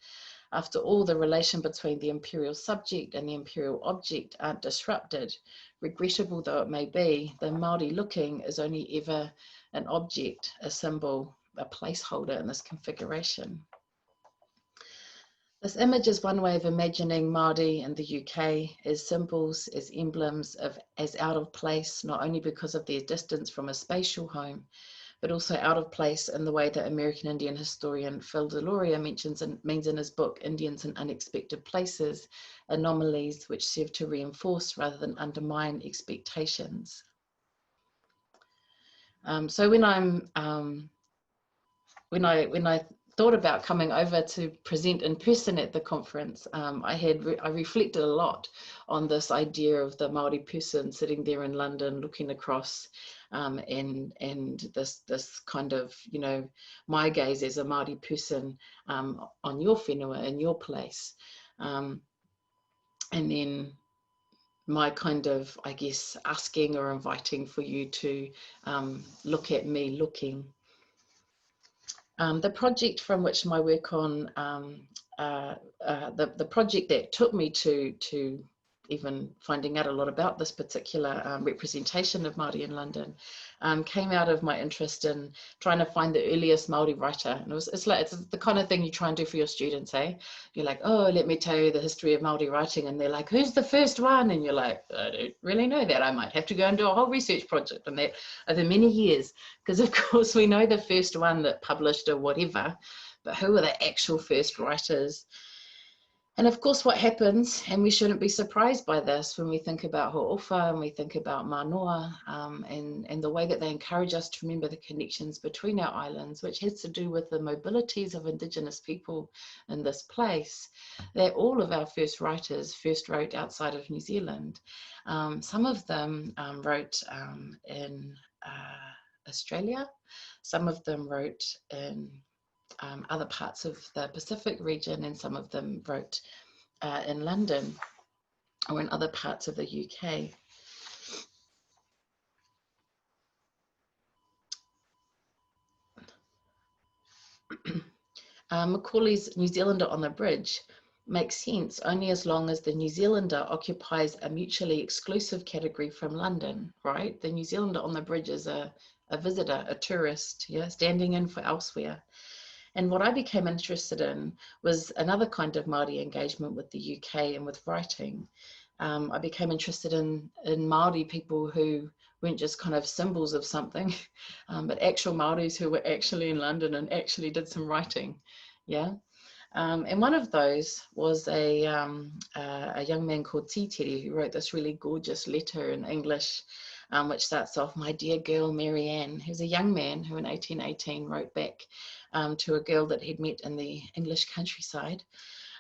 After all, the relation between the imperial subject and the imperial object aren't disrupted. Regrettable though it may be, the Māori looking is only ever an object, a symbol, a placeholder in this configuration. This image is one way of imagining Māori in the UK as symbols, as emblems, as out of place, not only because of their distance from a spatial home, but also out of place in the way that American Indian historian Phil Deloria means in his book, Indians in Unexpected Places, anomalies which serve to reinforce rather than undermine expectations. So when I thought about coming over to present in person at the conference, I reflected a lot on this idea of the Māori person sitting there in London looking across, and this kind of, you know, my gaze as a Māori person on your whenua, in your place, and then my kind of, I guess, asking or inviting for you to look at me looking. The project from which my work on, the project that took me to even finding out a lot about this particular representation of Māori in London, came out of my interest in trying to find the earliest Māori writer. And it's the kind of thing you try and do for your students, eh? You're like, oh, let me tell you the history of Māori writing. And they're like, who's the first one? And you're like, I don't really know that. I might have to go and do a whole research project on that over many years. Because of course we know the first one that published or whatever, but who are the actual first writers? And of course what happens, and we shouldn't be surprised by this when we think about Ho'ofa and we think about Manoa, and the way that they encourage us to remember the connections between our islands, which has to do with the mobilities of Indigenous people in this place, that all of our first writers first wrote outside of New Zealand. Some of them wrote in Australia, some of them wrote in other parts of the Pacific region, and some of them wrote in London or in other parts of the UK. Macaulay's New Zealander on the Bridge makes sense only as long as the New Zealander occupies a mutually exclusive category from London, right? The New Zealander on the Bridge is a visitor, a tourist, yeah, standing in for elsewhere. And what I became interested in was another kind of Māori engagement with the UK and with writing. I became interested in Māori people who weren't just kind of symbols of something, but actual Māoris who were actually in London and actually did some writing, yeah. And one of those was a young man called Titiri, who wrote this really gorgeous letter in English, which starts off, "My dear girl, Marianne." He was a young man who in 1818 wrote back to a girl that he'd met in the English countryside.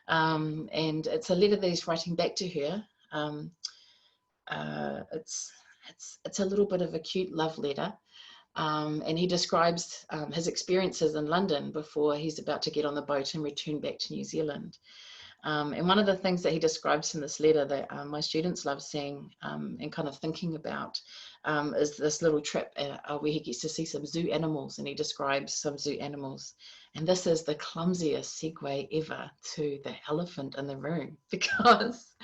And it's a letter that he's writing back to her. It's a little bit of a cute love letter. And he describes his experiences in London before he's about to get on the boat and return back to New Zealand. And one of the things that he describes in this letter that my students love seeing and kind of thinking about is this little trip where he gets to see some zoo animals, and he describes some zoo animals. And this is the clumsiest segue ever to the elephant in the room, because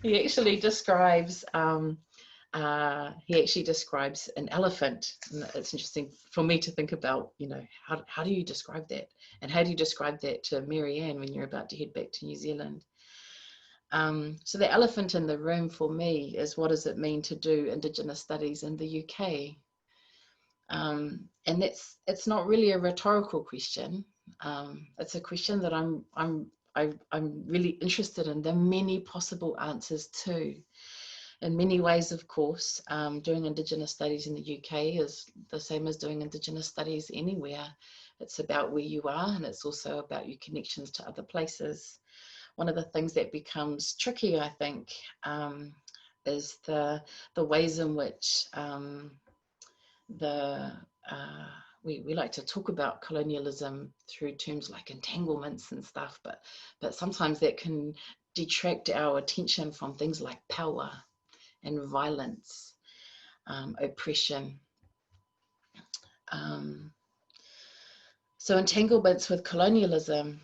he actually describes an elephant. And it's interesting for me to think about, you know, how do you describe that? And how do you describe that to Marianne when you're about to head back to New Zealand? So the elephant in the room for me is, what does it mean to do Indigenous studies in the UK? And it's not really a rhetorical question. It's a question that I'm really interested in the many possible answers to. In many ways, of course, doing Indigenous studies in the UK is the same as doing Indigenous studies anywhere. It's about where you are, and it's also about your connections to other places. One of the things that becomes tricky, I think, is the ways in which we like to talk about colonialism through terms like entanglements and stuff, but sometimes that can detract our attention from things like power and violence, oppression. So entanglements with colonialism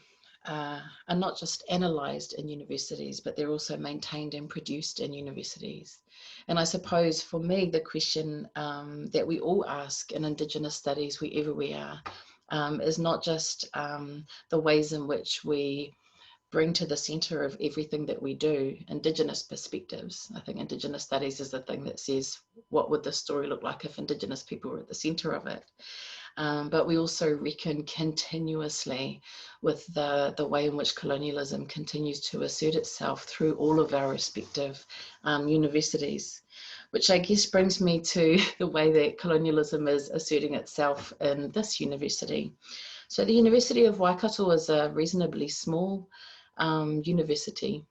are not just analysed in universities, but they're also maintained and produced in universities. And I suppose for me, the question that we all ask in Indigenous studies, wherever we are, is not just the ways in which we bring to the centre of everything that we do Indigenous perspectives. I think Indigenous studies is the thing that says, what would the story look like if Indigenous people were at the centre of it? But we also reckon continuously with the way in which colonialism continues to assert itself through all of our respective universities, which I guess brings me to the way that colonialism is asserting itself in this university. So the University of Waikato is a reasonably small university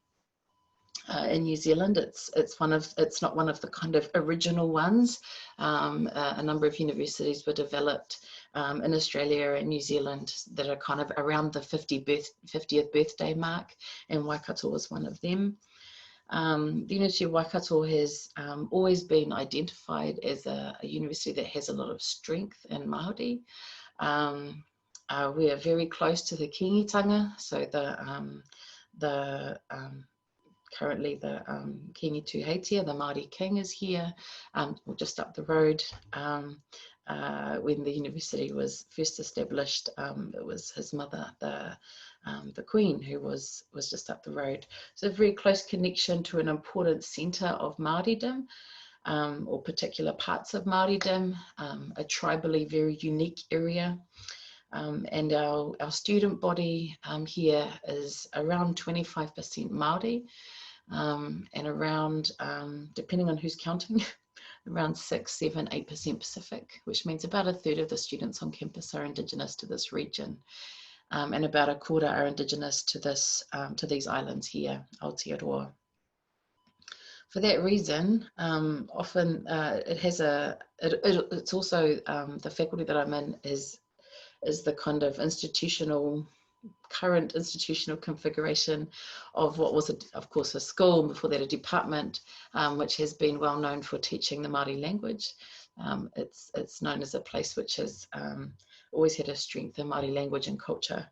in New Zealand. It's not one of the kind of original ones. A number of universities were developed in Australia and New Zealand that are kind of around the 50th birthday mark, and Waikato was one of them. The University of Waikato has always been identified as a university that has a lot of strength in Māori. We are very close to the kingitanga, so the currently the Kingi Tuheitia, the Māori king, is here, or just up the road. When the university was first established, it was his mother, the Queen, who was just up the road. So a very close connection to an important centre of Māoridom, or particular parts of Māoridom, a tribally very unique area. And our student body here is around 25% Māori, and around, depending on who's counting, around 6, 7, 8% Pacific, which means about a third of the students on campus are Indigenous to this region, and about a quarter are Indigenous to these islands here, Aotearoa. For that reason, often it's also the faculty that I'm in is the kind of current institutional configuration of what was, of course, a school, before that a department, which has been well known for teaching the Māori language. It's known as a place which has always had a strength in Māori language and culture.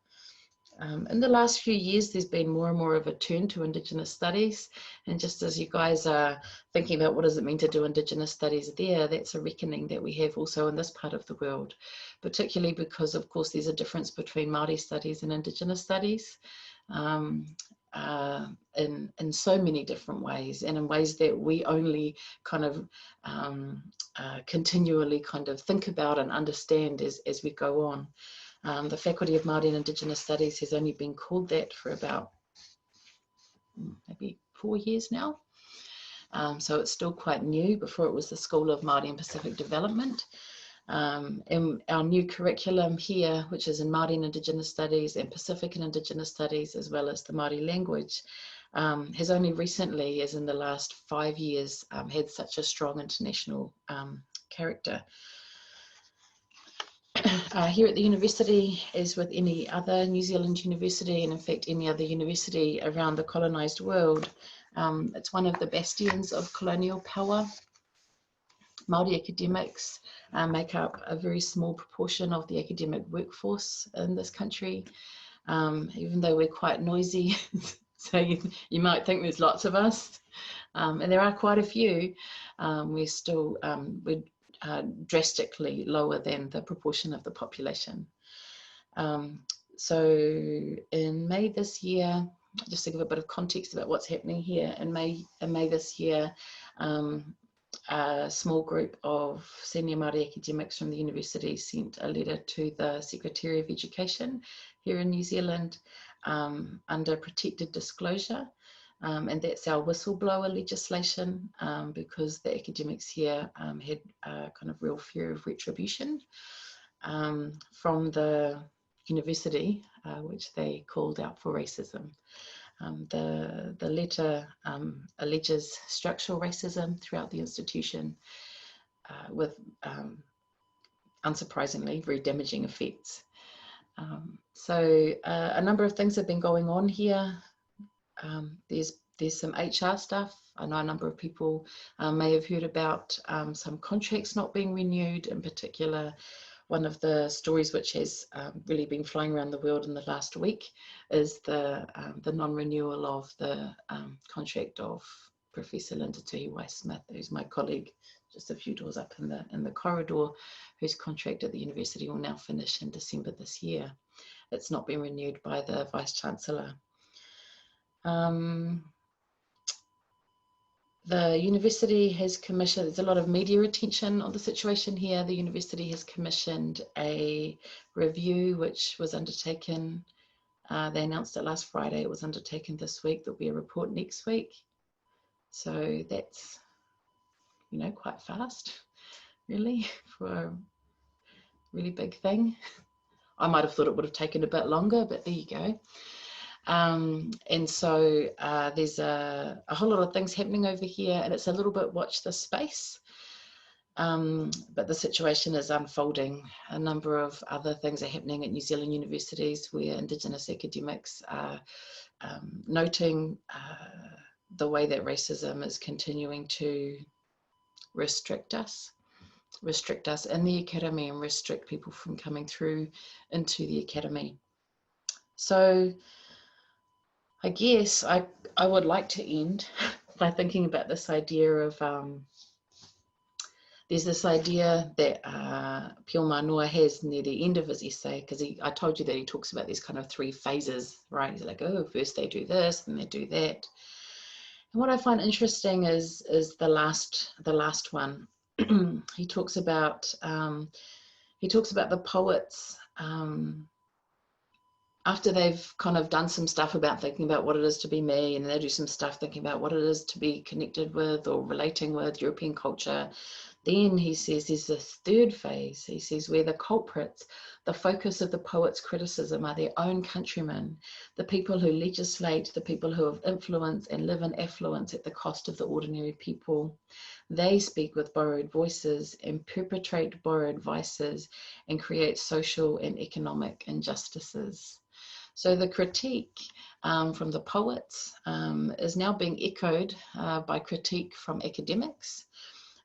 In the last few years, there's been more and more of a turn to Indigenous studies. And just as you guys are thinking about what does it mean to do Indigenous studies there, that's a reckoning that we have also in this part of the world, particularly because, of course, there's a difference between Māori studies and Indigenous studies in so many different ways, and in ways that we only kind of continually kind of think about and understand as we go on. The Faculty of Māori and Indigenous Studies has only been called that for about maybe 4 years now. So it's still quite new. Before it was the School of Māori and Pacific Development. And our new curriculum here, which is in Māori and Indigenous Studies and Pacific and Indigenous Studies, as well as the Māori language, has only recently, as in the last 5 years, had such a strong international character. Here at the university, as with any other New Zealand university, and in fact any other university around the colonised world, it's one of the bastions of colonial power. Māori academics make up a very small proportion of the academic workforce in this country, even though we're quite noisy. So you might think there's lots of us, and there are quite a few. We're still drastically lower than the proportion of the population. So in May this year, just to give a bit of context about what's happening here, in May this year, a small group of senior Māori academics from the university sent a letter to the Secretary of Education here in New Zealand under protected disclosure. And that's our whistleblower legislation, because the academics here had a kind of real fear of retribution from the university, which they called out for racism. The letter alleges structural racism throughout the institution with, unsurprisingly, very damaging effects. So a number of things have been going on here. There's some HR stuff. I know a number of people may have heard about some contracts not being renewed. In particular, one of the stories which has really been flying around the world in the last week is the non-renewal of the contract of Professor Linda Tuhiwai-Smith, who's my colleague just a few doors up in the corridor, whose contract at the university will now finish in December this year. It's not been renewed by the Vice-Chancellor. The university has commissioned, there's a lot of media attention on the situation here. The university has commissioned a review which was undertaken, they announced it last Friday, it was undertaken this week. There'll be a report next week. So that's, you know, quite fast, really, for a really big thing. I might have thought it would have taken a bit longer, but there you go. And so there's a whole lot of things happening over here, and it's a little bit watch this space, but the situation is unfolding. A number of other things are happening at New Zealand universities where Indigenous academics are noting the way that racism is continuing to restrict us in the academy and restrict people from coming through into the academy. So I guess I I would like to end by thinking about this idea of, there's this idea that Pio Manoa has near the end of his essay, because I told you that he talks about these kind of 3 phases, right? He's like, oh, first they do this, and they do that. And what I find interesting is the last one. He talks about the poets, after they've kind of done some stuff about thinking about what it is to be me, and they do some stuff thinking about what it is to be connected with or relating with European culture. Then he says there's this 3rd phase. He says where the culprits, the focus of the poet's criticism, are their own countrymen, the people who legislate, the people who have influence and live in affluence at the cost of the ordinary people. They speak with borrowed voices and perpetrate borrowed vices and create social and economic injustices. So the critique from the poets is now being echoed by critique from academics.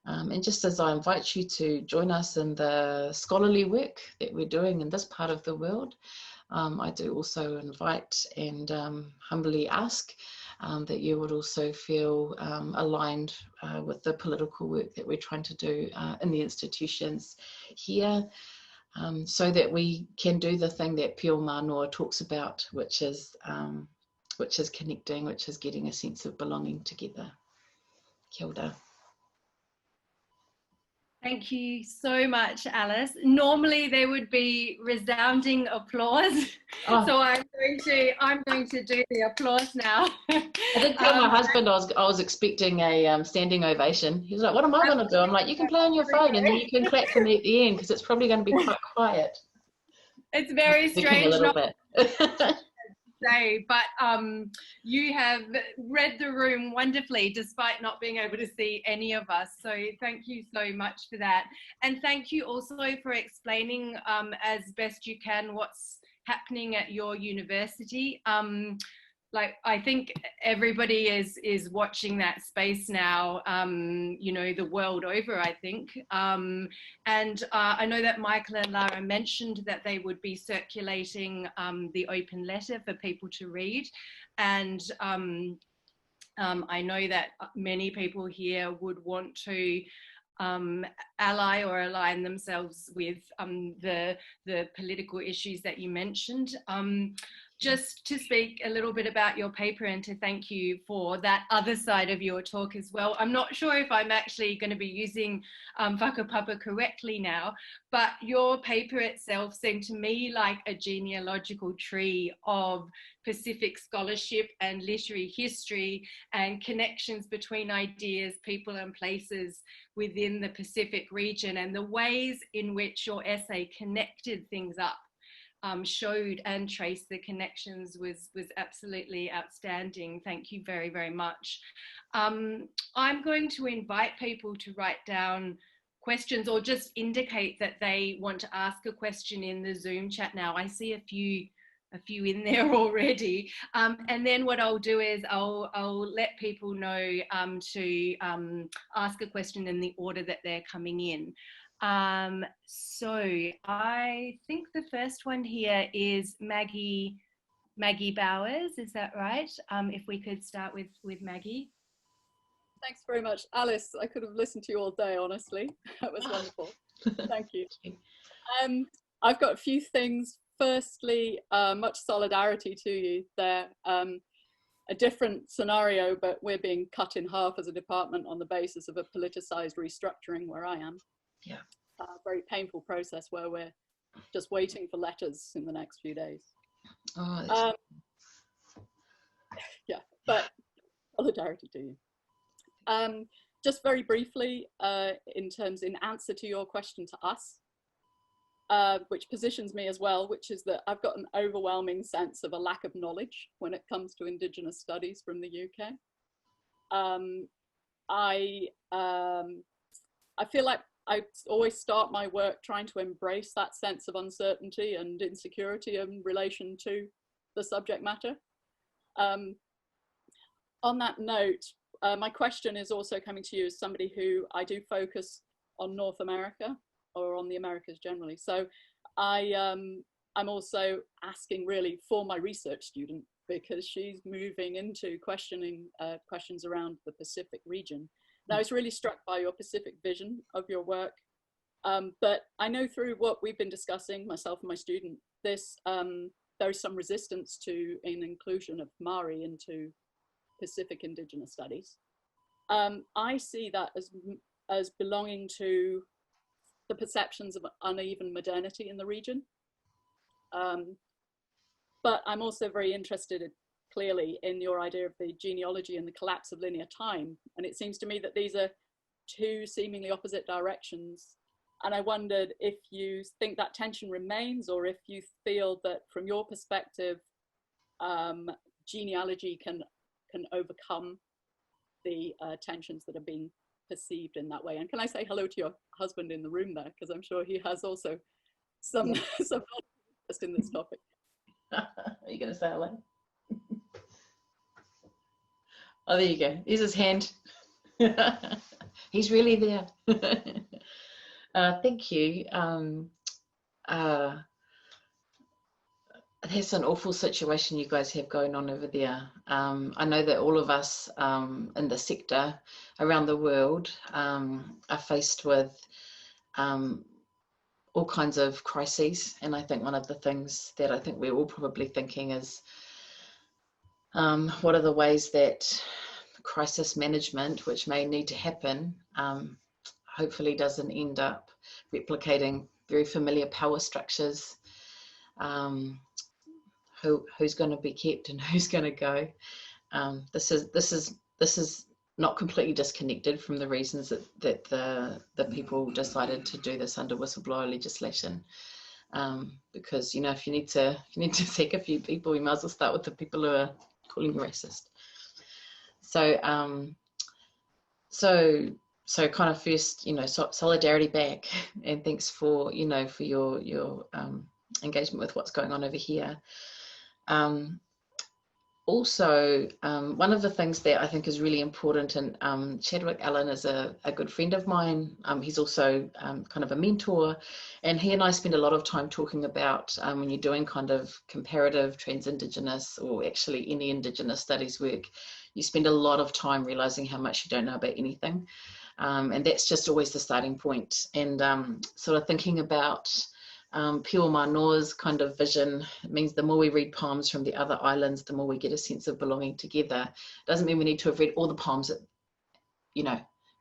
And just as I invite you to join us in the scholarly work that we're doing in this part of the world, I do also invite and humbly ask that you would also feel aligned with the political work that we're trying to do in the institutions here, so that we can do the thing that Pio Manoa talks about, which is connecting, which is getting a sense of belonging together. Kia ora. Thank you so much, Alice. Normally there would be resounding applause, so I'm going to do the applause now. I did tell my husband I was expecting a standing ovation. He was like, "What am I going to do?" I'm like, "You can play on your phone and then you can clap for me at the end, because it's probably going to be quite quiet." It's very strange. A little bit. Say, but you have read the room wonderfully despite not being able to see any of us, so thank you so much for that. And thank you also for explaining as best you can what's happening at your university. Like, I think everybody is watching that space now, you know, the world over, I think. And I know that Michael and Lara mentioned that they would be circulating the open letter for people to read. And I know that many people here would want to ally or align themselves with the political issues that you mentioned. Just to speak a little bit about your paper and to thank you for that other side of your talk as well. I'm not sure if I'm actually going to be using Whakapapa correctly now, but your paper itself seemed to me like a genealogical tree of Pacific scholarship and literary history and connections between ideas, people and places within the Pacific region, and the ways in which your essay connected things up. Showed and traced the connections was absolutely outstanding. Thank you very, very much. I'm going to invite people to write down questions or just indicate that they want to ask a question in the Zoom chat now. I see a few in there already. And then what I'll do is I'll let people know to ask a question in the order that they're coming in. So I think the first one here is Maggie Bowers, is that right? If we could start with Maggie. Thanks very much, Alice. I could have listened to you all day, honestly. That was wonderful. Thank you. I've got a few things. Firstly, much solidarity to you there. A different scenario, but we're being cut in half as a department on the basis of a politicized restructuring where I am. Yeah. Very painful process where we're just waiting for letters in the next few days. Oh, yeah, but solidarity to you. Just very briefly, in answer to your question to us, which positions me as well, which is that I've got an overwhelming sense of a lack of knowledge when it comes to Indigenous studies from the UK. I feel like I always start my work trying to embrace that sense of uncertainty and insecurity in relation to the subject matter. On that note, my question is also coming to you as somebody who I do focus on North America or on the Americas generally. So I'm also asking really for my research student because she's moving into questioning questions around the Pacific region. Now, I was really struck by your Pacific vision of your work, but I know through what we've been discussing, myself and my student, there is some resistance to an inclusion of Maori into Pacific Indigenous studies. I see that as belonging to the perceptions of uneven modernity in the region. But I'm also very interested clearly in your idea of the genealogy and the collapse of linear time. And it seems to me that these are two seemingly opposite directions. And I wondered if you think that tension remains, or if you feel that from your perspective, genealogy can overcome the tensions that are being perceived in that way. And can I say hello to your husband in the room there, because I'm sure he has also some interest in this topic. Are you going to say hello? Oh, there you go. Here's his hand. He's really there. Thank you. That's an awful situation you guys have going on over there. I know that all of us in the sector around the world are faced with all kinds of crises, and I think one of the things that I think we're all probably thinking is what are the ways that crisis management, which may need to happen, hopefully doesn't end up replicating very familiar power structures. Who's going to be kept and who's going to go. This is not completely disconnected from the reasons that the people decided to do this under whistleblower legislation. Because if you need to sack a few people, you might as well start with the people who are calling you racist. So kind of first, solidarity back, and thanks for your engagement with what's going on over here. Also, one of the things that I think is really important, and Chadwick Allen is a good friend of mine. He's also kind of a mentor, and he and I spend a lot of time talking about when you're doing kind of comparative trans-Indigenous, or actually any Indigenous studies work, you spend a lot of time realizing how much you don't know about anything. And that's just always the starting point. And sort of thinking about Pio Manoa's kind of vision. It means the more we read poems from the other islands, the more we get a sense of belonging together. Doesn't mean we need to have read all the poems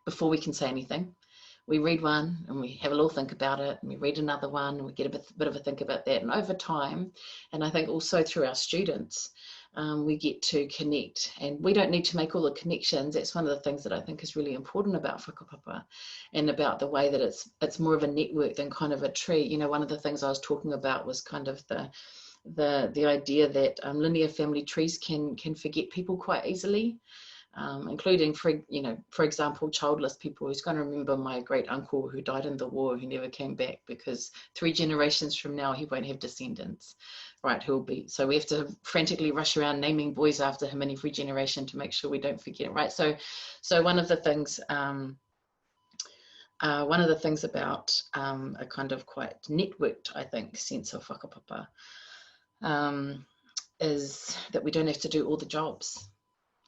before we can say anything. We read one and we have a little think about it, and we read another one and we get a bit of a think about that. And over time, and I think also through our students, we get to connect, and we don't need to make all the connections. That's one of the things that I think is really important about Whakapapa, and about the way that it's more of a network than kind of a tree. One of the things I was talking about was kind of the idea that linear family trees can forget people quite easily, including for example, childless people. Who's going to remember my great uncle who died in the war, who never came back, because 3 generations from now he won't have descendants. Right, so we have to frantically rush around naming boys after him in every generation to make sure we don't forget, right? So one of the things about a kind of quite networked, I think, sense of Whakapapa is that we don't have to do all the jobs,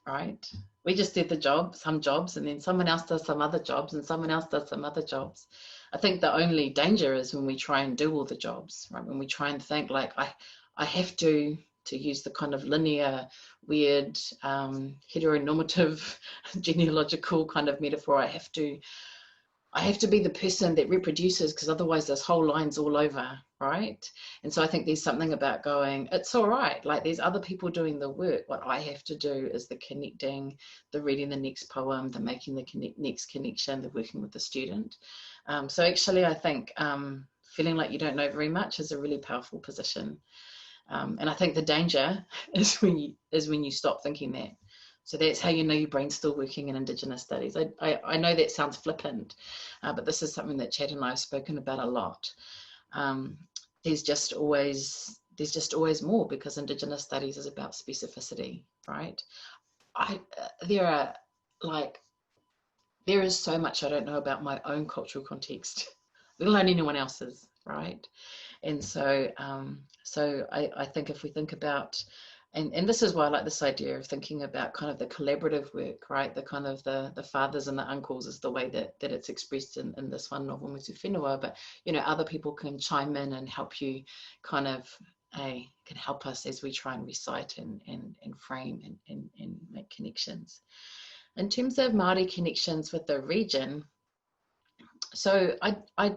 right? We just did some jobs, and then someone else does some other jobs, and someone else does some other jobs. I think the only danger is when we try and do all the jobs, right? When we try and think like, I have to use the kind of linear, weird, heteronormative, genealogical kind of metaphor. I have to be the person that reproduces, because otherwise this whole line's all over, right? And so I think there's something about going, it's all right, like there's other people doing the work. What I have to do is the connecting, the reading the next poem, the making the next connection, the working with the student. So actually I think feeling like you don't know very much is a really powerful position. And I think the danger is when you stop thinking that. So that's how you know your brain's still working in Indigenous studies. I know that sounds flippant, but this is something that Chad and I have spoken about a lot. There's just always more, because Indigenous studies is about specificity, right? There is so much I don't know about my own cultural context, let alone anyone else's, right? And so I think if we think about and this is why I like this idea of thinking about kind of the collaborative work, right? The kind of the fathers and the uncles is the way that it's expressed in this one novel, Mutu Whenua, but you know, other people can chime in and help you kind of can help us as we try and recite and frame and make connections. In terms of Māori connections with the region, so I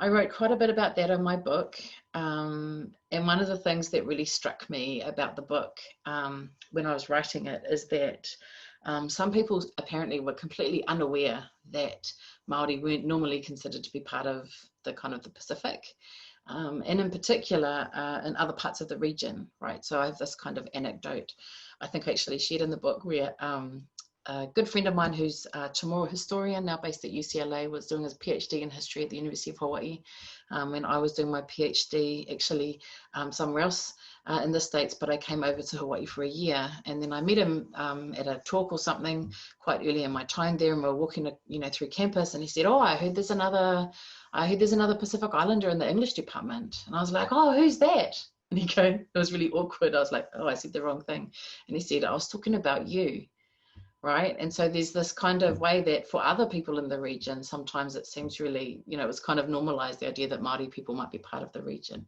wrote quite a bit about that in my book, and one of the things that really struck me about the book when I was writing it is that some people apparently were completely unaware that Māori weren't normally considered to be part of the kind of the Pacific, and in particular in other parts of the region, right? So I have this kind of anecdote I think I actually shared in the book where a good friend of mine who's a Chamorro historian now based at UCLA was doing his PhD in history at the University of Hawaii, when I was doing my PhD actually somewhere else in the States, but I came over to Hawaii for a year, and then I met him at a talk or something quite early in my time there, and we were walking through campus, and he said, oh, I heard there's another Pacific Islander in the English department. And I was like, oh, who's that? And he goes, it was really awkward. I was like, oh, I said the wrong thing. And he said, I was talking about you. Right. And so there's this kind of way that for other people in the region, sometimes it seems really, it's kind of normalized, the idea that Māori people might be part of the region.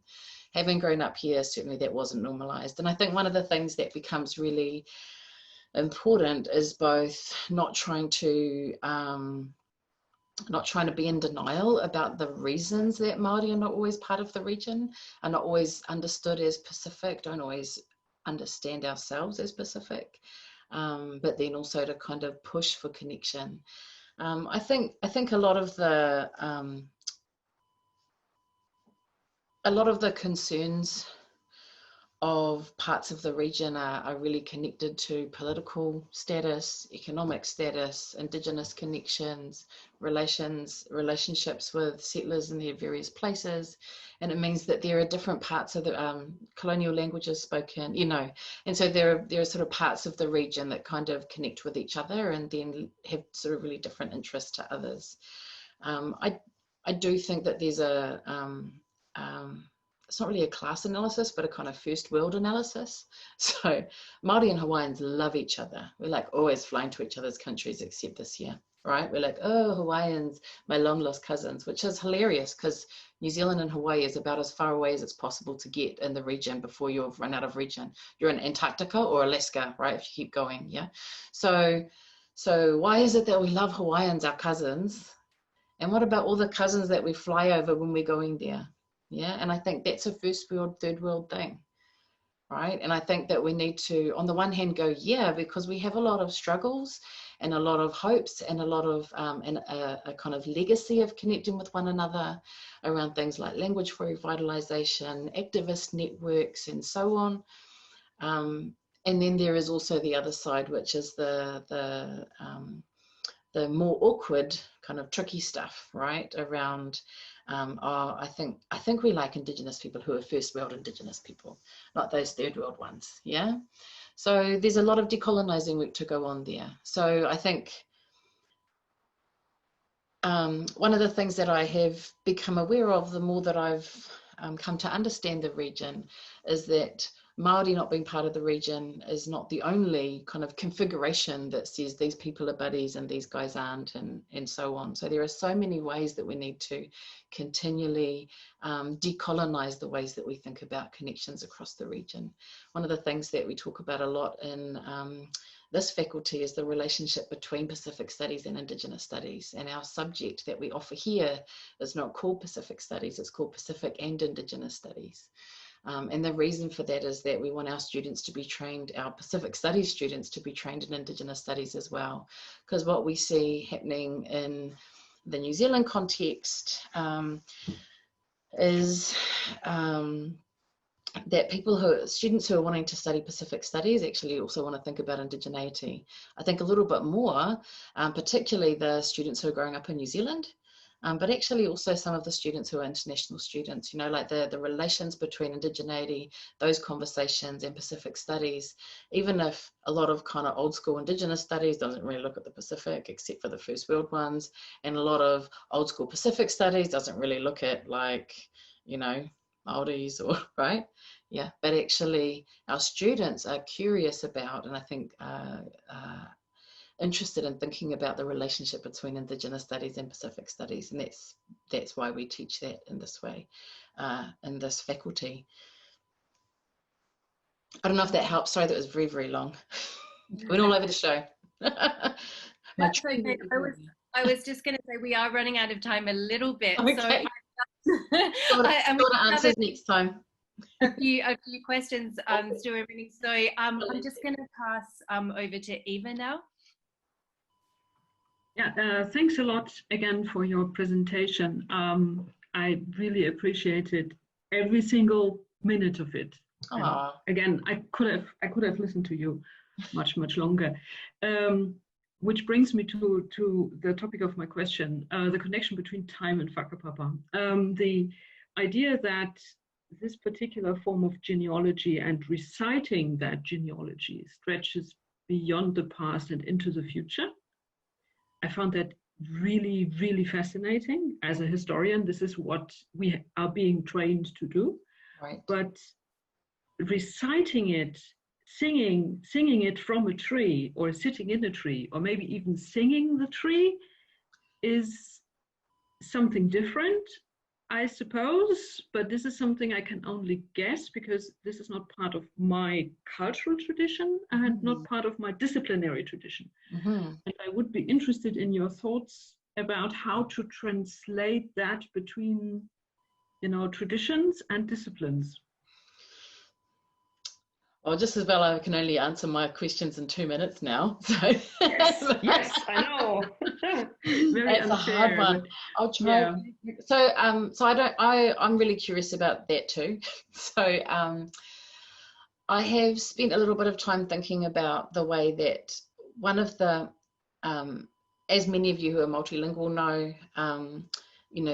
Having grown up here, certainly that wasn't normalized. And I think one of the things that becomes really important is both not trying to be in denial about the reasons that Māori are not always part of the region, are not always understood as Pacific, don't always understand ourselves as Pacific. But then also to kind of push for connection. I think a lot of the concerns of parts of the region are really connected to political status, economic status, Indigenous connections, relationships with settlers in their various places. And it means that there are different parts of the colonial languages spoken, and so there are sort of parts of the region that kind of connect with each other and then have sort of really different interests to others. I do think that there's it's not really a class analysis, but a kind of first world analysis. So Māori and Hawaiians love each other. We're like always flying to each other's countries except this year, right? We're like, oh, Hawaiians, my long lost cousins, which is hilarious because New Zealand and Hawaii is about as far away as it's possible to get in the region before you've run out of region. You're in Antarctica or Alaska, right? If you keep going, yeah? So why is it that we love Hawaiians, our cousins? And what about all the cousins that we fly over when we're going there? Yeah, and I think that's a first world, third world thing, right? And I think that we need to, on the one hand, go, yeah, because we have a lot of struggles and a lot of hopes and a lot of, a kind of legacy of connecting with one another around things like language for revitalization, activist networks, and so on. And then there is also the other side, which is the more awkward, kind of tricky stuff, right? Around, I think we like Indigenous people who are first world Indigenous people, not those third world ones, yeah? So there's a lot of decolonizing work to go on there. So I think one of the things that I have become aware of the more that I've come to understand the region is that Māori not being part of the region is not the only kind of configuration that says these people are buddies and these guys aren't, and so on. So there are so many ways that we need to continually decolonize the ways that we think about connections across the region. One of the things that we talk about a lot in this faculty is the relationship between Pacific Studies and Indigenous Studies. And our subject that we offer here is not called Pacific Studies, it's called Pacific and Indigenous Studies. And the reason for that is that we want our students to be trained, our Pacific Studies students to be trained in Indigenous Studies as well. Because what we see happening in the New Zealand context is that students who are wanting to study Pacific Studies actually also want to think about indigeneity. I think a little bit more, particularly the students who are growing up in New Zealand, but actually also some of the students who are international students, like the relations between indigeneity, those conversations, and Pacific Studies, even if a lot of kind of old school Indigenous studies doesn't really look at the Pacific except for the first world ones, and a lot of old school Pacific Studies doesn't really look at Māoris, or right, yeah. But actually, our students are curious about, and I think interested in thinking about the relationship between Indigenous studies and Pacific studies, and that's why we teach that in this way, in this faculty. I don't know if that helps. Sorry, that was very, very long. Went all over the show. That's okay. I was just going to say we are running out of time a little bit. Okay. So and we answers next time. a few questions still remaining. So I'm just going to pass over to Eva now. Yeah, thanks a lot again for your presentation. I really appreciated every single minute of it. Again, I could have listened to you much longer. Which brings me to the topic of my question, the connection between time and Whakapapa. The idea that this particular form of genealogy and reciting that genealogy stretches beyond the past and into the future. I found that really, really fascinating. As a historian, this is what we are being trained to do. Right. But reciting it, singing it from a tree, or sitting in a tree, or maybe even singing the tree, is something different, I suppose. But this is something I can only guess, because this is not part of my cultural tradition and not part of my disciplinary tradition. And I would be interested in your thoughts about how to translate that between, traditions and disciplines. Well, just as well, I can only answer my questions in 2 minutes now. So yes, I know. Very That's unfair, a hard one. I'll try. Yeah. So I'm really curious about that too. So I have spent a little bit of time thinking about the way that one of the, as many of you who are multilingual know,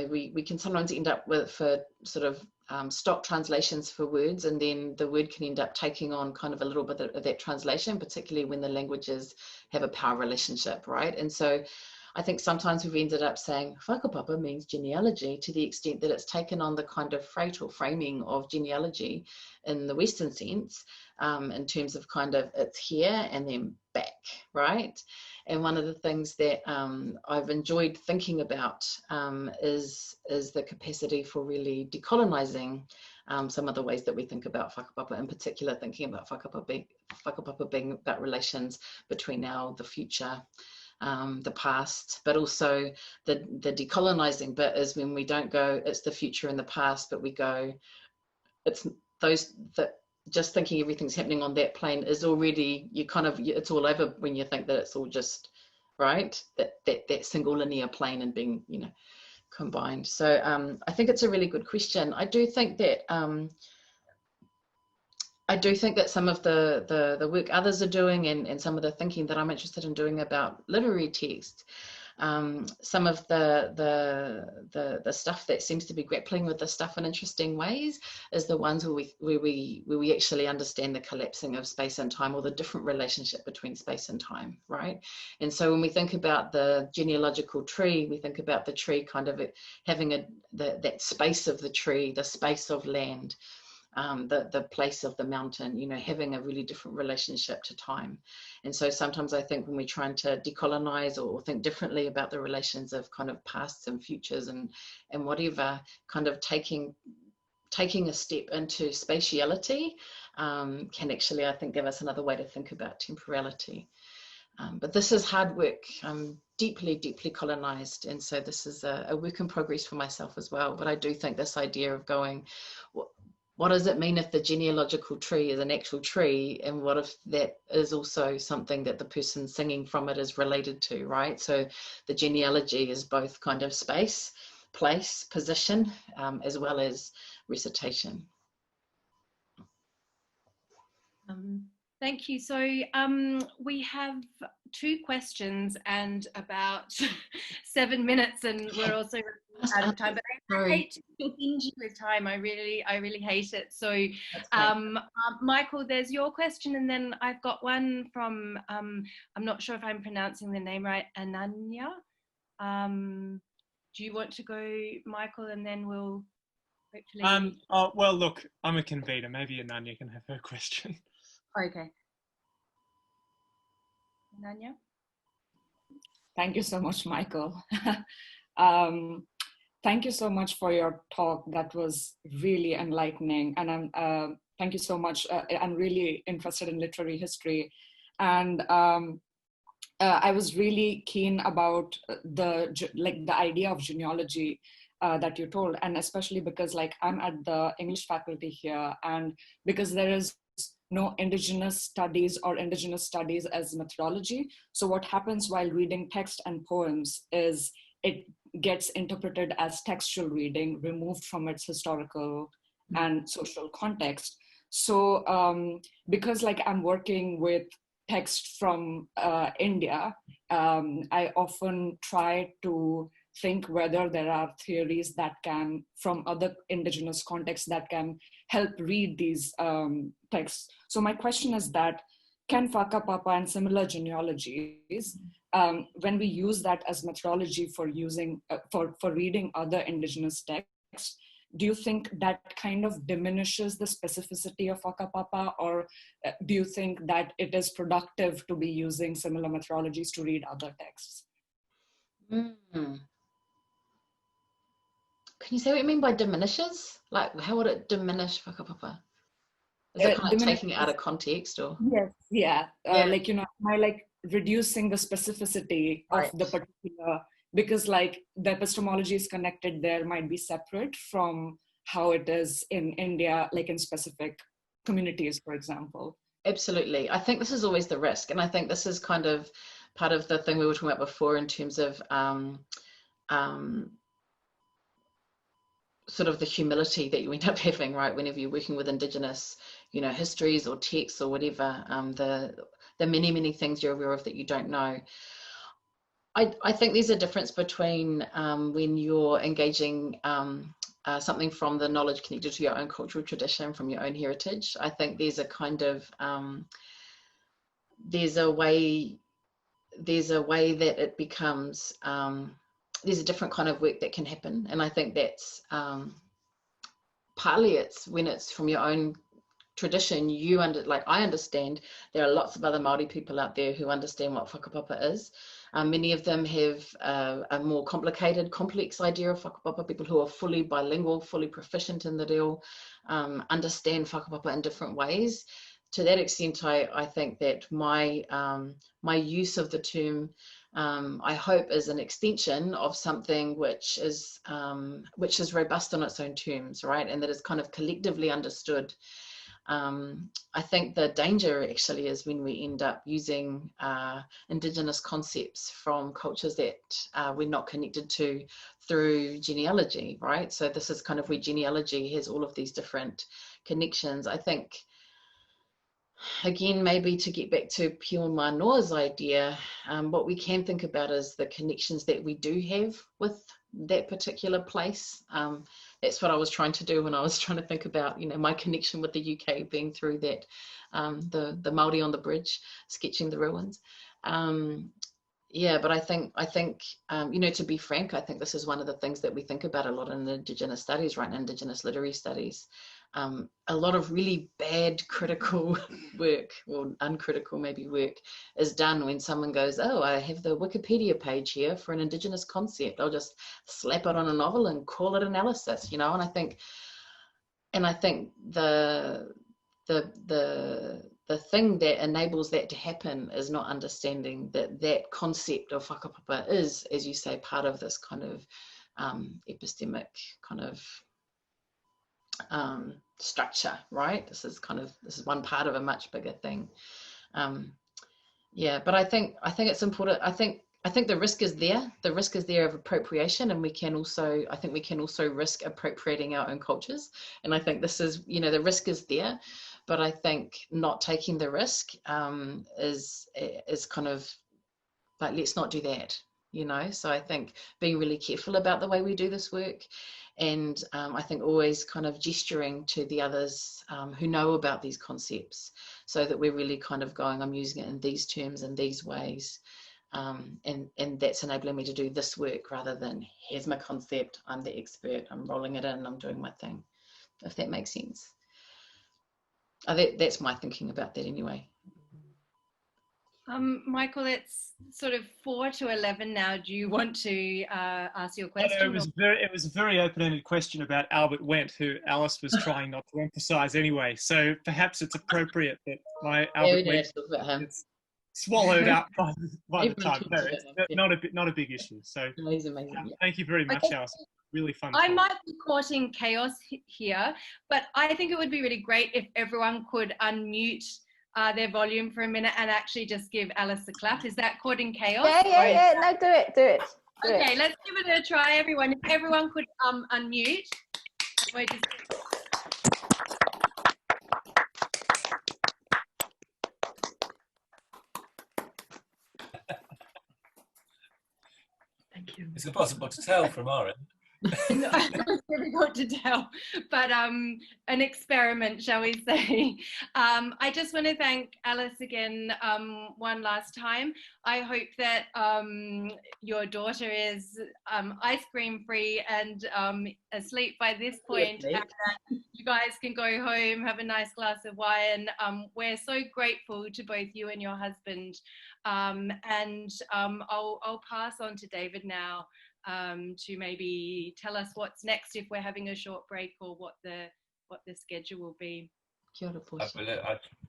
we can sometimes end up with, for sort of stock translations for words, and then the word can end up taking on kind of a little bit of that translation, particularly when the languages have a power relationship, right? And so I think sometimes we've ended up saying Whakapapa means genealogy, to the extent that it's taken on the kind of freight or framing of genealogy in the Western sense, in terms of kind of it's here and then back, right? And one of the things that I've enjoyed thinking about is the capacity for really decolonizing some of the ways that we think about Whakapapa, in particular thinking about Whakapapa being about relations between now, the future, the past, but also the decolonizing bit is when we don't go, it's the future and the past, but we go, it's those that just thinking everything's happening on that plane is already, it's all over when you think that it's all just, right, that single linear plane and being, combined. So I think it's a really good question. I do think that some of the work others are doing, and some of the thinking that I'm interested in doing about literary text, some of the stuff that seems to be grappling with this stuff in interesting ways is the ones where we actually understand the collapsing of space and time, or the different relationship between space and time, right? And so when we think about the genealogical tree, we think about the tree kind of having that space of the tree, the space of land, the place of the mountain, having a really different relationship to time. And so sometimes I think when we're trying to decolonize or think differently about the relations of kind of pasts and futures and whatever, kind of taking a step into spatiality can actually, I think, give us another way to think about temporality. But this is hard work. I'm deeply, deeply colonized. And so this is a work in progress for myself as well. But I do think this idea of going, what does it mean if the genealogical tree is an actual tree, and what if that is also something that the person singing from it is related to, right? So the genealogy is both kind of space, place, position, as well as recitation. Thank you. So we have 2 questions and about 7 minutes, and we're also out of time. But I hate to binge you with time. I really hate it. So Michael, there's your question, and then I've got one from I'm not sure if I'm pronouncing the name right, Ananya. Do you want to go, Michael, and then we'll Hopefully. Oh, well, look, I'm a convener. Maybe Ananya can have her question. Okay. Ananya? Thank you so much, Michael. Thank you so much for your talk. That was really enlightening. And thank you so much. I'm really interested in literary history. And I was really keen about the idea of genealogy that you told, and especially because I'm at the English faculty here, and because there is no Indigenous studies or Indigenous studies as methodology. So what happens while reading text and poems is it gets interpreted as textual reading, removed from its historical and social context. So because I'm working with text from India, I often try to think whether there are theories that can, from other Indigenous contexts, that can help read these texts. So my question is that, can Whakapapa and similar genealogies, when we use that as methodology for using, for reading other Indigenous texts, do you think that kind of diminishes the specificity of Whakapapa, or do you think that it is productive to be using similar methodologies to read other texts? Can you say what you mean by diminishes? Like, how would it diminish Whakapapa? Is it kind of taking it out of context, or? Yes, yeah. By reducing the specificity of the particular, because the epistemology is connected there might be separate from how it is in India, in specific communities, for example. Absolutely. I think this is always the risk. And I think this is kind of part of the thing we were talking about before in terms of sort of the humility that you end up having, right, whenever you're working with Indigenous, histories or texts or whatever, the many things you're aware of that you don't know. I think there's a difference between when you're engaging something from the knowledge connected to your own cultural tradition, from your own heritage. I think there's a kind of, there's a way that it becomes, there's a different kind of work that can happen. And I think that's partly it's when it's from your own tradition, I understand there are lots of other Māori people out there who understand what Whakapapa is. Many of them have a more complicated, complex idea of Whakapapa. People who are fully bilingual, fully proficient in the reo, understand Whakapapa in different ways. To that extent, I think that my use of the term, I hope, is an extension of something which is robust on its own terms, right, and that is kind of collectively understood. I think the danger actually is when we end up using Indigenous concepts from cultures that we're not connected to through genealogy, right? So this is kind of where genealogy has all of these different connections. I think, again, maybe to get back to Pio Manoa's idea, what we can think about is the connections that we do have with that particular place. That's what I was trying to do when I was trying to think about, my connection with the UK being through that, the Māori on the bridge, sketching the ruins. Yeah, but I think, to be frank, I think this is one of the things that we think about a lot in Indigenous studies, right, in Indigenous literary studies. A lot of really bad critical work, or uncritical maybe work, is done when someone goes, oh, I have the Wikipedia page here for an Indigenous concept. I'll just slap it on a novel and call it analysis, and I think the thing that enables that to happen is not understanding that concept of Whakapapa is, as you say, part of this kind of epistemic kind of structure, right? This is one part of a much bigger thing. Yeah, but I think it's important. I think the risk is there. The risk is there of appropriation, and I think we can also risk appropriating our own cultures. And I think this is, the risk is there, but I think not taking the risk is kind of like, let's not do that. So I think being really careful about the way we do this work, and I think always kind of gesturing to the others who know about these concepts, so that we're really kind of going, I'm using it in these terms and these ways. And that's enabling me to do this work rather than here's my concept, I'm the expert, I'm rolling it in, I'm doing my thing, if that makes sense. That's my thinking about that anyway. Michael, it's sort of 4 to 11 now. Do you want to ask your question? It was a very open-ended question about Albert Wendt, who Alice was trying not to emphasise anyway. So perhaps it's appropriate that my Albert Wendt is swallowed up by the time. No, it's not a big issue. So amazing. Thank you very much, Alice. Really fun. I might be caught in chaos here, but I think it would be really great if everyone could unmute their volume for a minute and actually just give Alice a clap. Is that caught in chaos? Yeah. No, do it. Okay, let's give it a try, everyone. If everyone could unmute. We're just... Thank you. It's impossible to tell from our end. No, it's difficult to tell, but an experiment, shall we say. I just want to thank Alice again one last time. I hope that your daughter is ice cream free and asleep by this point, and that you guys can go home, have a nice glass of wine. We're so grateful to both you and your husband, and I'll pass on to David now to maybe tell us what's next, if we're having a short break, or what the schedule will be. I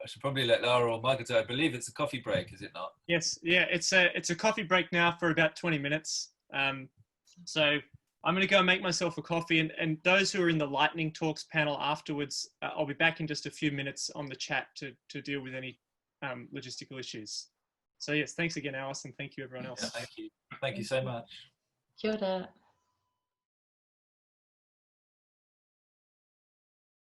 should probably let Lara or Margaret. I believe it's a coffee break, is it not? Yes, yeah, it's a coffee break now for about 20 minutes. So I'm going to go and make myself a coffee, and those who are in the lightning talks panel afterwards, I'll be back in just a few minutes on the chat to deal with any logistical issues. So yes, thanks again, Alice, and thank you everyone else. Yeah, thank you so much. Kia ora.